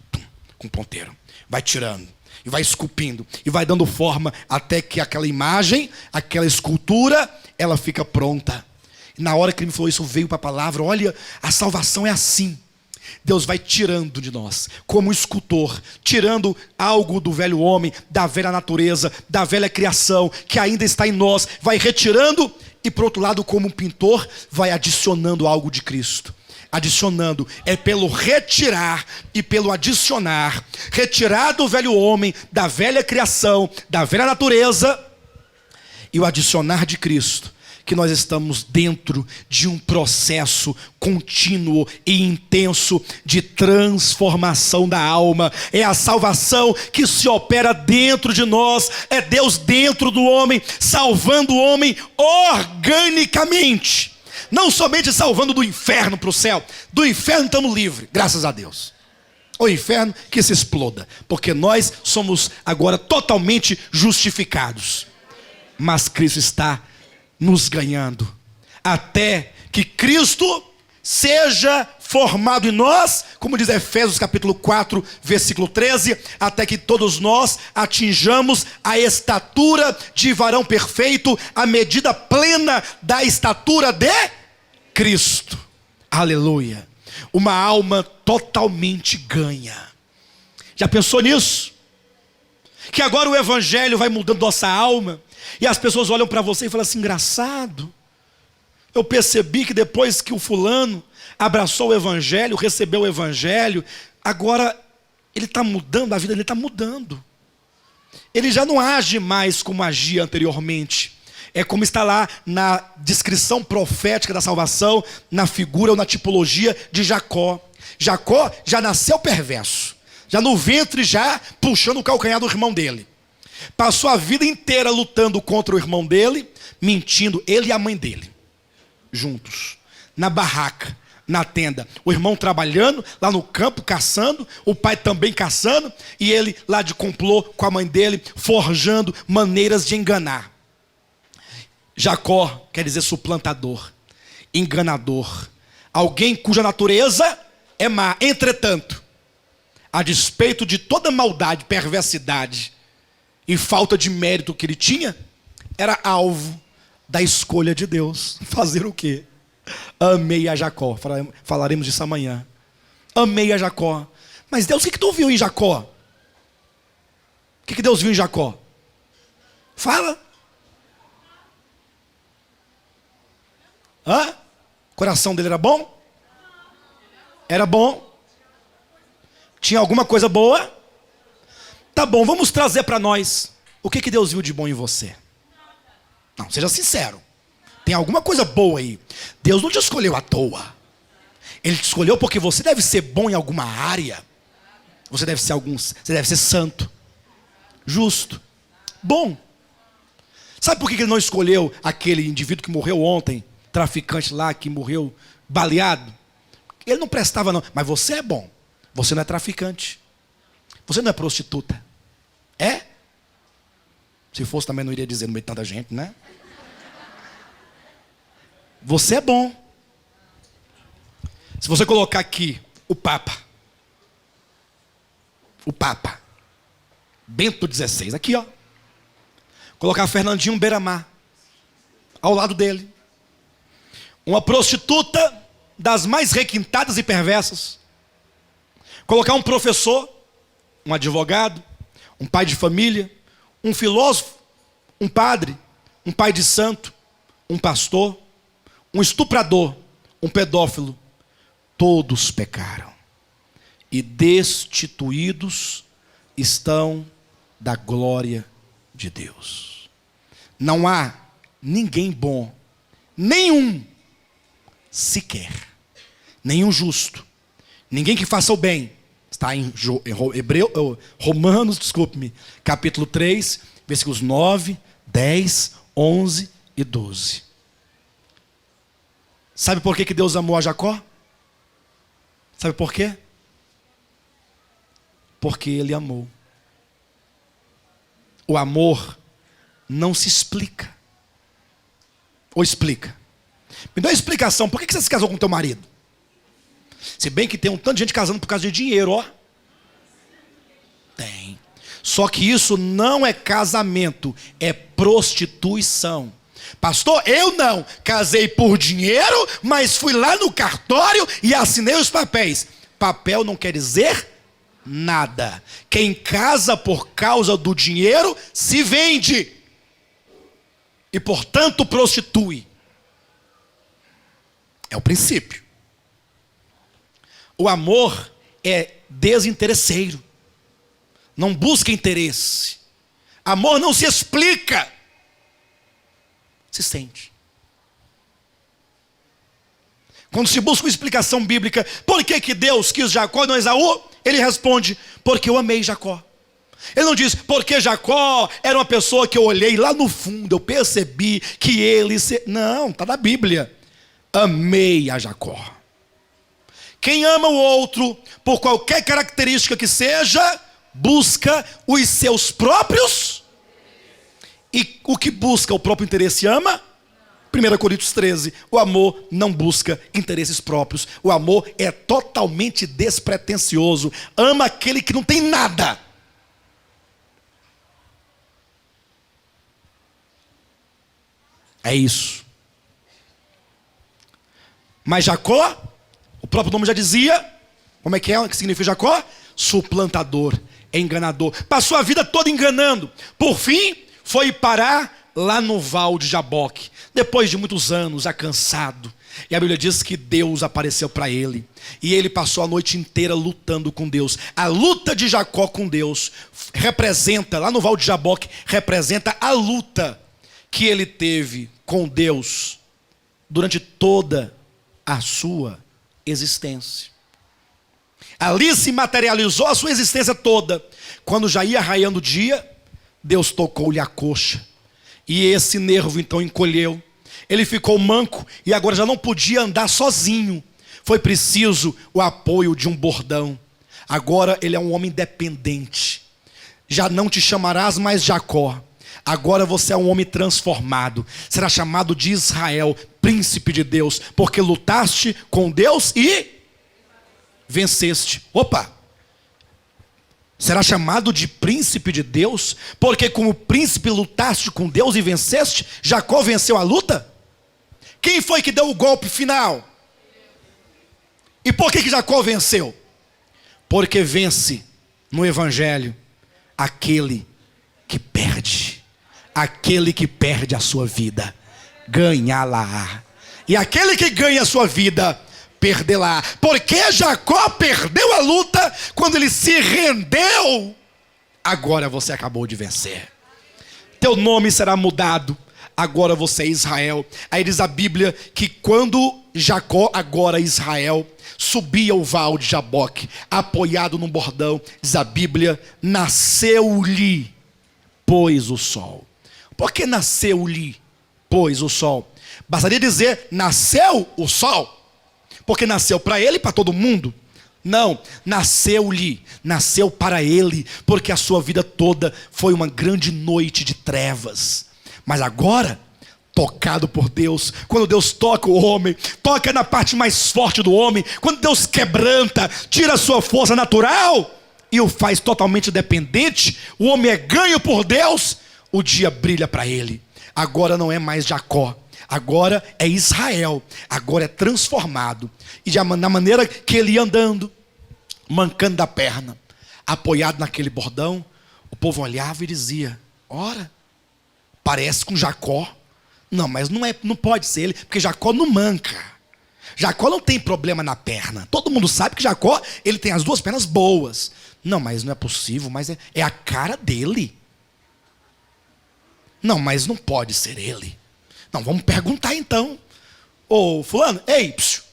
com ponteiro, vai tirando, e vai esculpindo, e vai dando forma, até que aquela imagem, aquela escultura, ela fica pronta. E na hora que ele me falou isso, veio para a palavra: olha, a salvação é assim. Deus vai tirando de nós, como um escultor, tirando algo do velho homem, da velha natureza, da velha criação, que ainda está em nós, vai retirando, e por outro lado, como um pintor, vai adicionando algo de Cristo. Adicionando, é pelo retirar e pelo adicionar. Retirar do velho homem, da velha criação, da velha natureza, e o adicionar de Cristo, que nós estamos dentro de um processo contínuo e intenso de transformação da alma. É a salvação que se opera dentro de nós, é Deus dentro do homem, salvando o homem organicamente, não somente salvando do inferno para o céu. Do inferno estamos livres, graças a Deus. O inferno que se exploda, porque nós somos agora totalmente justificados, mas Cristo está nos ganhando, até que Cristo seja formado em nós, como diz Efésios capítulo 4, versículo 13, até que todos nós atinjamos a estatura de varão perfeito, a medida plena da estatura de Cristo. Aleluia. Uma alma totalmente ganha. Já pensou nisso? Que agora o evangelho vai mudando nossa alma, e as pessoas olham para você e falam assim: engraçado, eu percebi que depois que o fulano abraçou o evangelho, recebeu o evangelho, agora ele está mudando, a vida dele está mudando. Ele já não age mais como agia anteriormente. É como está lá na descrição profética da salvação, na figura ou na tipologia de Jacó. Jacó já nasceu perverso, já no ventre, já puxando o calcanhar do irmão dele. Passou a vida inteira lutando contra o irmão dele, mentindo, ele e a mãe dele, juntos, na barraca, na tenda. O irmão trabalhando, lá no campo, caçando, o pai também caçando, e ele lá de complô com a mãe dele, forjando maneiras de enganar. Jacó quer dizer suplantador, enganador, alguém cuja natureza é má. Entretanto, a despeito de toda maldade, perversidade e falta de mérito que ele tinha, era alvo da escolha de Deus. Fazer o quê? Amei a Jacó. Falaremos disso amanhã. Amei a Jacó. Mas Deus, o que tu viu em Jacó? O que Deus viu em Jacó? Fala. O coração dele era bom? Era bom? Tinha alguma coisa boa? Tá bom, vamos trazer para nós. O que Deus viu de bom em você? Não, seja sincero. Tem alguma coisa boa aí. Deus não te escolheu à toa. Ele te escolheu porque você deve ser bom em alguma área. Você deve ser santo, justo, bom. Sabe por que ele não escolheu aquele indivíduo que morreu ontem, traficante lá, que morreu baleado? Ele não prestava não, mas você é bom. Você não é traficante. Você não é prostituta. É? Se fosse também não iria dizer no meio de tanta gente, né? Você é bom. Se você colocar aqui o Papa Bento XVI, aqui ó. Colocar Fernandinho Beiramar ao lado dele. Uma prostituta das mais requintadas e perversas. Colocar um professor, um advogado, um pai de família, um filósofo, um padre, um pai de santo, um pastor, um estuprador, um pedófilo. Todos pecaram e destituídos estão da glória de Deus. Não há ninguém bom, nenhum sequer, nenhum justo, ninguém que faça o bem. Está em Romanos, capítulo 3, versículos 9, 10, 11 e 12. Sabe por que Deus amou a Jacó? Sabe por quê? Porque ele amou. O amor não se explica. Ou explica? Me dá uma explicação. Por que você se casou com teu marido? Se bem que tem um tanto de gente casando por causa de dinheiro, ó. Tem. Só que isso não é casamento, é prostituição. Pastor, eu não casei por dinheiro, mas fui lá no cartório e assinei os papéis. Papel não quer dizer nada. Quem casa por causa do dinheiro se vende e, portanto, prostitui. É o princípio. O amor é desinteresseiro. Não busca interesse. Amor não se explica. Se sente. Quando se busca uma explicação bíblica, por que Deus quis Jacó e não Esaú? Ele responde, porque eu amei Jacó. Ele não diz, porque Jacó era uma pessoa que eu olhei lá no fundo, eu percebi que ele... Não, está na Bíblia. Amei a Jacó. Quem ama o outro, por qualquer característica que seja, busca os seus próprios. E o que busca o próprio interesse ama? 1 Coríntios 13, o amor não busca interesses próprios. O amor é totalmente despretensioso. Ama aquele que não tem nada. É isso. Mas Jacó, o próprio nome já dizia, como é que significa Jacó? Suplantador, enganador. Passou a vida toda enganando. Por fim, foi parar lá no Val de Jaboque. Depois de muitos anos, já cansado. E a Bíblia diz que Deus apareceu para ele. E ele passou a noite inteira lutando com Deus. A luta de Jacó com Deus representa, lá no Val de Jaboque, representa a luta que ele teve com Deus durante toda a sua existência. Ali se materializou a sua existência toda. Quando já ia raiando o dia, Deus tocou-lhe a coxa. E esse nervo então encolheu. Ele ficou manco e agora já não podia andar sozinho. Foi preciso o apoio de um bordão. Agora ele é um homem dependente. Já não te chamarás mais Jacó. Agora você é um homem transformado. Será chamado de Israel, príncipe de Deus, porque lutaste com Deus e venceste. Opa! Será chamado de príncipe de Deus, porque como príncipe lutaste com Deus e venceste? Jacó venceu a luta? Quem foi que deu o golpe final? E por que Jacó venceu? Porque vence no Evangelho aquele que perde. Aquele que perde a sua vida, ganhá-la-á. E aquele que ganha a sua vida, perdê-la. Porque Jacó perdeu a luta quando ele se rendeu. Agora você acabou de vencer. Teu nome será mudado. Agora você é Israel. Aí diz a Bíblia que quando Jacó, agora Israel, subia o val de Jaboque, apoiado num bordão, diz a Bíblia, nasceu-lhe, pois o sol. Por que nasceu-lhe, pois o sol? Bastaria dizer, nasceu o sol. Porque nasceu para ele e para todo mundo. Não, nasceu-lhe, nasceu para ele, porque a sua vida toda foi uma grande noite de trevas. Mas agora, tocado por Deus, quando Deus toca o homem, toca na parte mais forte do homem, quando Deus quebranta, tira a sua força natural e o faz totalmente dependente, o homem é ganho por Deus, o dia brilha para ele. Agora não é mais Jacó, agora é Israel, agora é transformado. E na maneira que ele ia andando, mancando da perna, apoiado naquele bordão, o povo olhava e dizia, ora, parece com Jacó. Não, mas não pode ser ele, porque Jacó não manca. Jacó não tem problema na perna. Todo mundo sabe que Jacó, ele tem as duas pernas boas. Não, mas não é possível, mas é a cara dele. Não, mas não pode ser ele. Não, vamos perguntar então. Ô fulano, ei, psiu,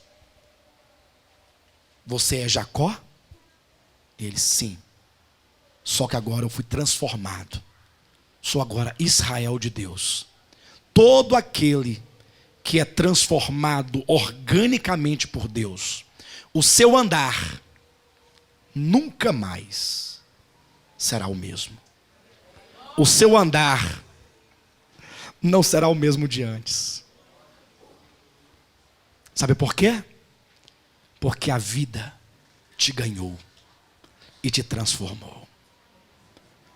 você é Jacó? Ele, sim. Só que agora eu fui transformado. Sou agora Israel de Deus. Todo aquele que é transformado organicamente por Deus, o seu andar nunca mais será o mesmo. O seu andar não será o mesmo de antes. Sabe por quê? Porque a vida te ganhou e te transformou.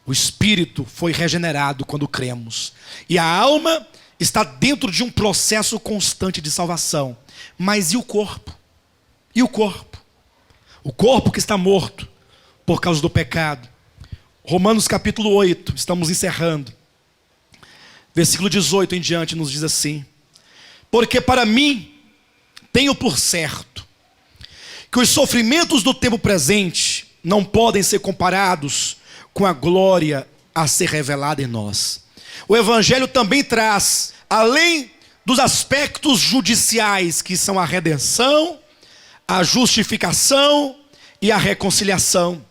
O espírito foi regenerado quando cremos. E a alma está dentro de um processo constante de salvação. Mas e o corpo? E o corpo? O corpo que está morto por causa do pecado. Romanos capítulo 8, estamos encerrando. Versículo 18 em diante nos diz assim: porque para mim tenho por certo que os sofrimentos do tempo presente não podem ser comparados com a glória a ser revelada em nós. O Evangelho também traz, além dos aspectos judiciais, que são a redenção, a justificação e a reconciliação,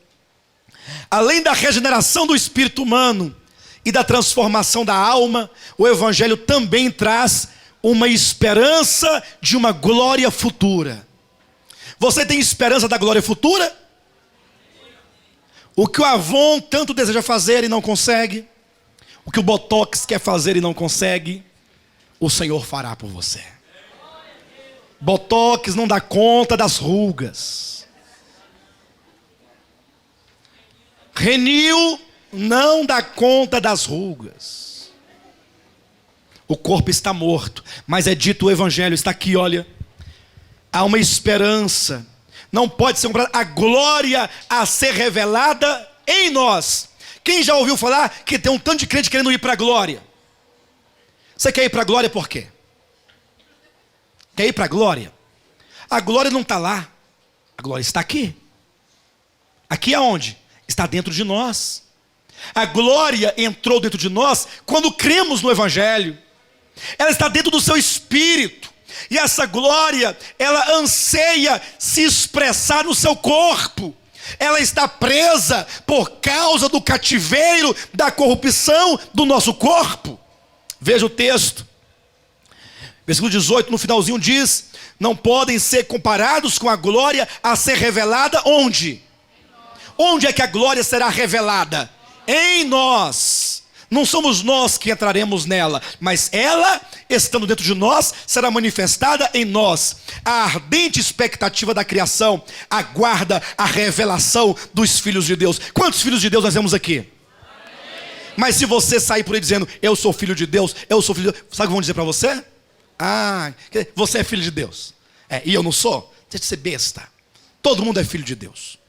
além da regeneração do espírito humano e da transformação da alma, o Evangelho também traz uma esperança de uma glória futura. Você tem esperança da glória futura? O que o Avon tanto deseja fazer e não consegue, o que o Botox quer fazer e não consegue, o Senhor fará por você. Botox não dá conta das rugas. Renil não dá conta das rugas. O corpo está morto, mas é dito o Evangelho, está aqui, olha. Há uma esperança. Não pode ser a glória a ser revelada em nós. Quem já ouviu falar que tem um tanto de crente querendo ir para a glória? Você quer ir para a glória por quê? Quer ir para a glória? A glória não está lá. A glória está aqui. Aqui aonde? Está dentro de nós. A glória entrou dentro de nós quando cremos no Evangelho. Ela está dentro do seu espírito. E essa glória, ela anseia se expressar no seu corpo. Ela está presa por causa do cativeiro, da corrupção do nosso corpo. Veja o texto. Versículo 18, no finalzinho diz: não podem ser comparados com a glória a ser revelada onde? Onde é que a glória será revelada? Em nós. Não somos nós que entraremos nela, mas ela, estando dentro de nós, será manifestada em nós. A ardente expectativa da criação aguarda a revelação dos filhos de Deus. Quantos filhos de Deus nós temos aqui? Amém. Mas se você sair por aí dizendo, eu sou filho de Deus, eu sou filho de Deus, sabe o que vão dizer para você? Ah, você é filho de Deus. E eu não sou? Deixa de ser besta. Todo mundo é filho de Deus.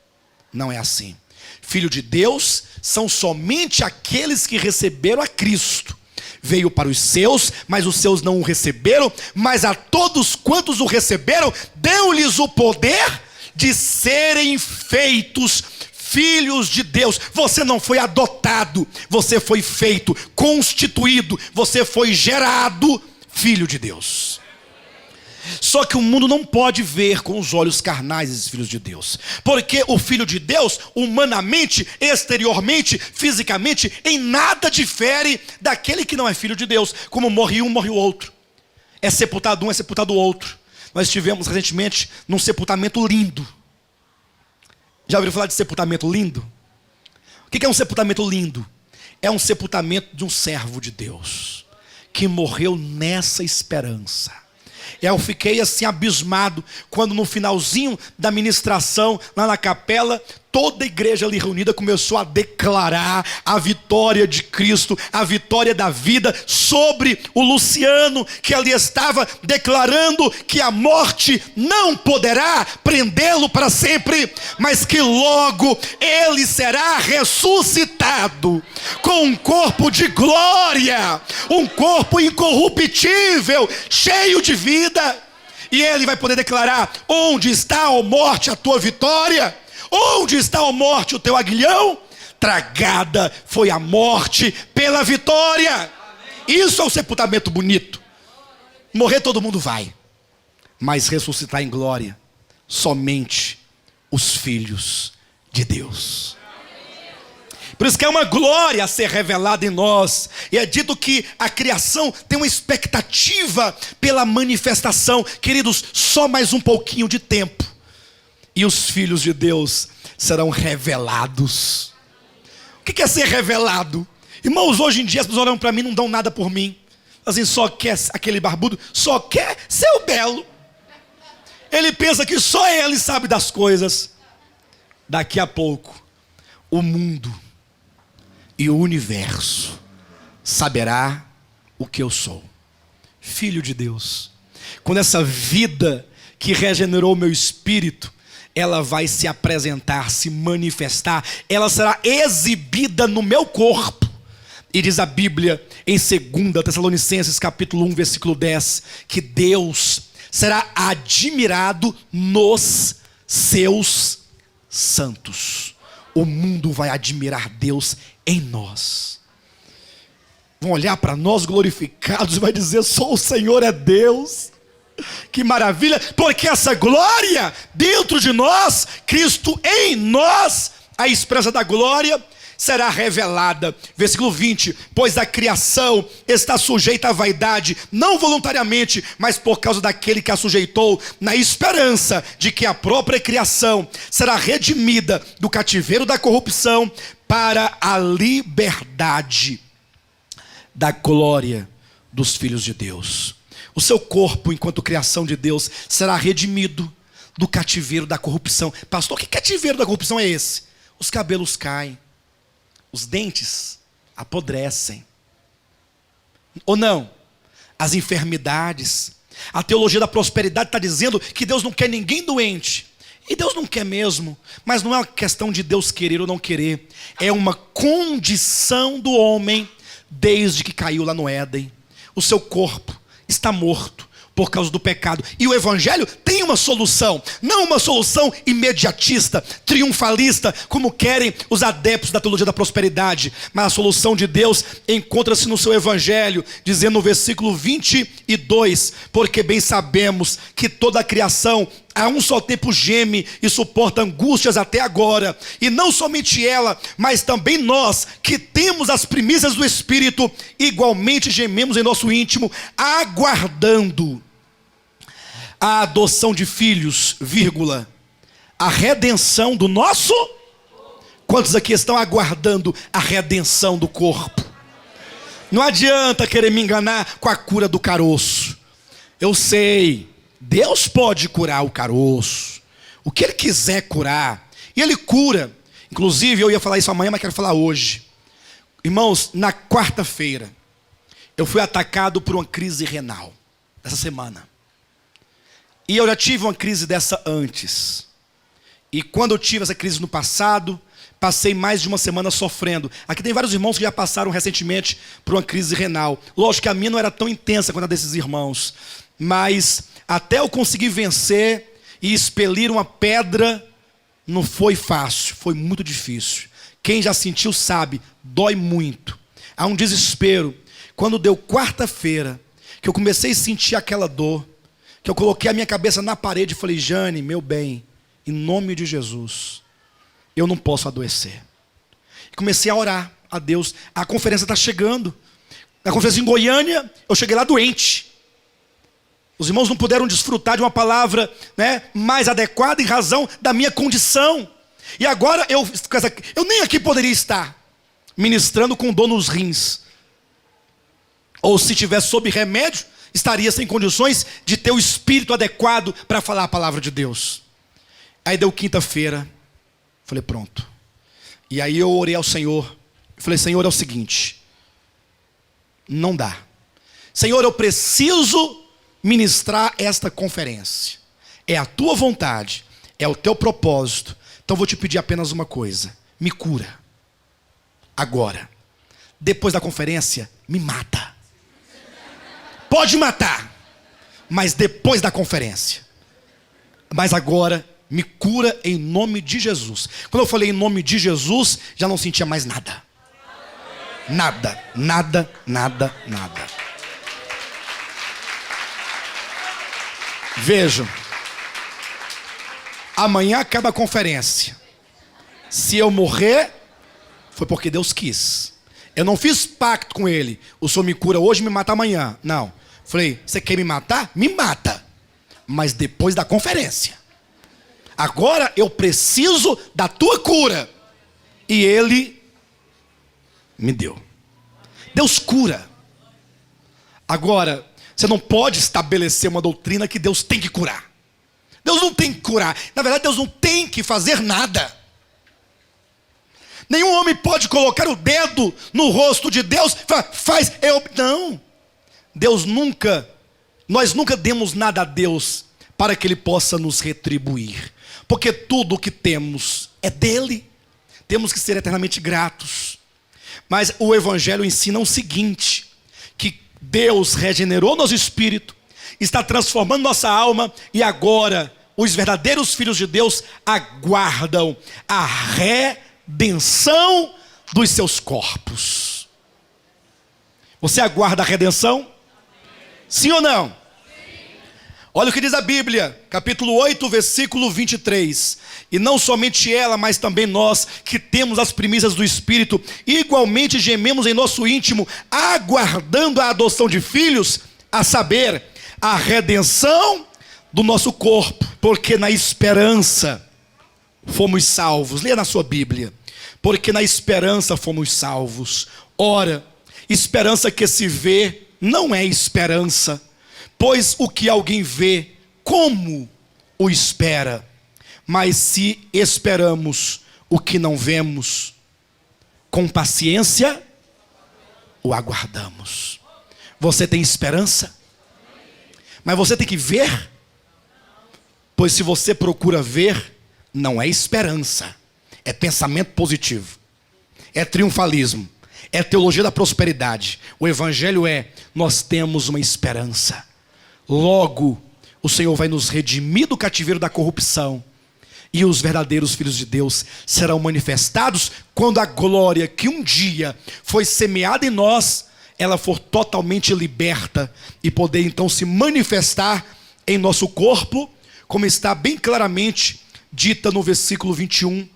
Não é assim. Filho de Deus são somente aqueles que receberam a Cristo. Veio para os seus, mas os seus não o receberam. Mas a todos quantos o receberam, deu-lhes o poder de serem feitos filhos de Deus. Você não foi adotado, você foi feito, constituído, você foi gerado filho de Deus. Só que o mundo não pode ver com os olhos carnais esses filhos de Deus, porque o filho de Deus, humanamente, exteriormente, fisicamente, em nada difere daquele que não é filho de Deus. Como morre um, morre o outro. É sepultado um, é sepultado o outro. Nós estivemos recentemente num sepultamento lindo. Já ouviram falar de sepultamento lindo? O que é um sepultamento lindo? É um sepultamento de um servo de Deus, que morreu nessa esperança. Eu fiquei assim abismado, quando no finalzinho da ministração, lá na capela, toda a igreja ali reunida começou a declarar a vitória de Cristo, a vitória da vida sobre o Luciano, que ali estava declarando que a morte não poderá prendê-lo para sempre, mas que logo ele será ressuscitado com um corpo de glória, um corpo incorruptível, cheio de vida. E ele vai poder declarar: onde está, ó morte, a tua vitória? Onde está, ó morte, o teu aguilhão? Tragada foi a morte pela vitória. Amém. Isso é um sepultamento bonito. Morrer todo mundo vai, mas ressuscitar em glória somente os filhos de Deus. Por isso que é uma glória a ser revelada em nós. E é dito que a criação tem uma expectativa pela manifestação. Queridos, só mais um pouquinho de tempo e os filhos de Deus serão revelados. O que é ser revelado? Irmãos, hoje em dia as pessoas olham para mim e não dão nada por mim. Assim, só quer aquele barbudo, só quer ser o belo. Ele pensa que só ele sabe das coisas. Daqui a pouco, o mundo e o universo saberá o que eu sou. Filho de Deus. Quando essa vida que regenerou o meu espírito, ela vai se apresentar, se manifestar, ela será exibida no meu corpo. E diz a Bíblia em 2 Tessalonicenses capítulo 1, versículo 10, que Deus será admirado nos seus santos. O mundo vai admirar Deus em nós. Vão olhar para nós glorificados e vai dizer: só o Senhor é Deus. Que maravilha, porque essa glória dentro de nós, Cristo em nós, a expressa da glória, será revelada. Versículo 20: pois a criação está sujeita à vaidade, não voluntariamente, mas por causa daquele que a sujeitou, na esperança de que a própria criação será redimida do cativeiro da corrupção para a liberdade da glória dos filhos de Deus. O seu corpo, enquanto criação de Deus, será redimido do cativeiro da corrupção. Pastor, que cativeiro da corrupção é esse? Os cabelos caem, os dentes apodrecem. Ou não? As enfermidades. A teologia da prosperidade está dizendo que Deus não quer ninguém doente. E Deus não quer mesmo. Mas não é uma questão de Deus querer ou não querer. É uma condição do homem desde que caiu lá no Éden. O seu corpo está morto por causa do pecado. E o Evangelho tem uma solução. Não uma solução imediatista, triunfalista, como querem os adeptos da teologia da prosperidade. Mas a solução de Deus encontra-se no seu Evangelho, dizendo no versículo 22: porque bem sabemos que toda a criação a um só tempo geme e suporta angústias até agora. E não somente ela, mas também nós, que temos as primícias do Espírito, igualmente gememos em nosso íntimo, aguardando a adoção de filhos, vírgula, a redenção do nosso... Quantos aqui estão aguardando a redenção do corpo? Não adianta querer me enganar com a cura do caroço. Eu sei, Deus pode curar o caroço, o que Ele quiser curar, e Ele cura. Inclusive, eu ia falar isso amanhã, mas quero falar hoje. Irmãos, na quarta-feira, eu fui atacado por uma crise renal, essa semana. E eu já tive uma crise dessa antes. E quando eu tive essa crise no passado, Passei mais de uma semana sofrendo. Aqui tem vários irmãos que já passaram recentemente por uma crise renal. Lógico que a minha não era tão intensa quanto a desses irmãos. Mas até eu conseguir vencer e expelir uma pedra, não foi fácil, foi muito difícil. Quem já sentiu sabe, dói muito. Há um desespero. Quando deu quarta-feira, que eu comecei a sentir aquela dor, que eu coloquei a minha cabeça na parede e falei: Jane, meu bem, em nome de Jesus, eu não posso adoecer. Comecei a orar a Deus. A conferência está chegando. Na conferência em Goiânia, eu cheguei lá doente. Os irmãos não puderam desfrutar de uma palavra, né, mais adequada em razão da minha condição. E agora eu nem aqui poderia estar ministrando com dor nos rins. Ou se tivesse sob remédio, estaria sem condições de ter o espírito adequado para falar a palavra de Deus. Aí deu quinta-feira. Falei, pronto. E aí eu orei ao Senhor. Falei, Senhor, é o seguinte. Não dá. Senhor, eu preciso ministrar esta conferência. É a tua vontade. É o teu propósito. Então vou te pedir apenas uma coisa. Me cura. Agora. Depois da conferência, me mata. Pode matar. Mas depois da conferência. Mas agora, me cura em nome de Jesus. Quando eu falei em nome de Jesus, já não sentia mais nada. Nada, nada, nada, nada. Vejam. Amanhã acaba a conferência. Se eu morrer, foi porque Deus quis. Eu não fiz pacto com ele. O Senhor me cura hoje e me mata amanhã. Não. Falei, você quer me matar? Me mata. Mas depois da conferência. Agora eu preciso da tua cura. E ele me deu. Deus cura. Agora, você não pode estabelecer uma doutrina que Deus tem que curar. Deus não tem que curar. Na verdade, Deus não tem que fazer nada. Nenhum homem pode colocar o dedo no rosto de Deus e falar, faz eu. Não. Nós nunca demos nada a Deus para que Ele possa nos retribuir. Porque tudo o que temos é dele. Temos que ser eternamente gratos. Mas o Evangelho ensina o seguinte: que Deus regenerou nosso espírito, está transformando nossa alma, e agora os verdadeiros filhos de Deus aguardam a redenção dos seus corpos. Você aguarda a redenção? Sim ou não? Olha o que diz a Bíblia, capítulo 8, versículo 23. E não somente ela, mas também nós, que temos as primícias do Espírito, igualmente gememos em nosso íntimo, aguardando a adoção de filhos, a saber, a redenção do nosso corpo. Porque na esperança fomos salvos. Leia na sua Bíblia. Porque na esperança fomos salvos. Ora, esperança que se vê não é esperança. Pois o que alguém vê, como o espera? Mas se esperamos o que não vemos, com paciência o aguardamos. Você tem esperança? Mas você tem que ver? Pois se você procura ver, não é esperança, é pensamento positivo, é triunfalismo, é teologia da prosperidade. O Evangelho é, nós temos uma esperança. Logo, o Senhor vai nos redimir do cativeiro da corrupção, e os verdadeiros filhos de Deus serão manifestados quando a glória que um dia foi semeada em nós, ela for totalmente liberta, e poder então se manifestar em nosso corpo, como está bem claramente dita no versículo 21,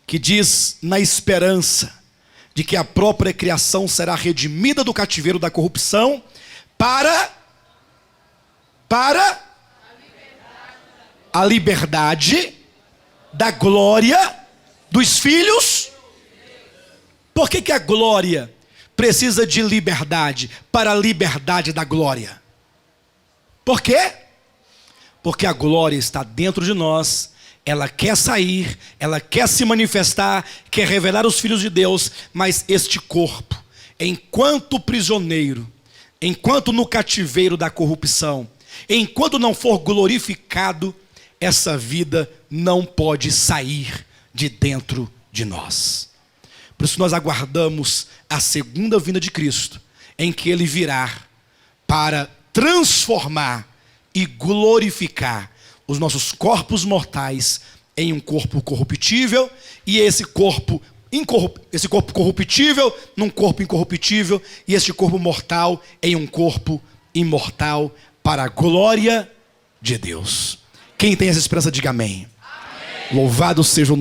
que diz, na esperança de que a própria criação será redimida do cativeiro da corrupção, para a liberdade da glória dos filhos. Por que a glória precisa de liberdade? Para a liberdade da glória. Por quê? Porque a glória está dentro de nós, ela quer sair, ela quer se manifestar, quer revelar os filhos de Deus, mas este corpo, enquanto prisioneiro, enquanto no cativeiro da corrupção, enquanto não for glorificado, essa vida não pode sair de dentro de nós. Por isso nós aguardamos a segunda vinda de Cristo, em que Ele virá para transformar e glorificar os nossos corpos mortais em um corpo corruptível, e esse corpo corruptível num corpo incorruptível, e este corpo mortal em um corpo imortal, para a glória de Deus. Quem tem essa esperança, diga amém. Louvado seja o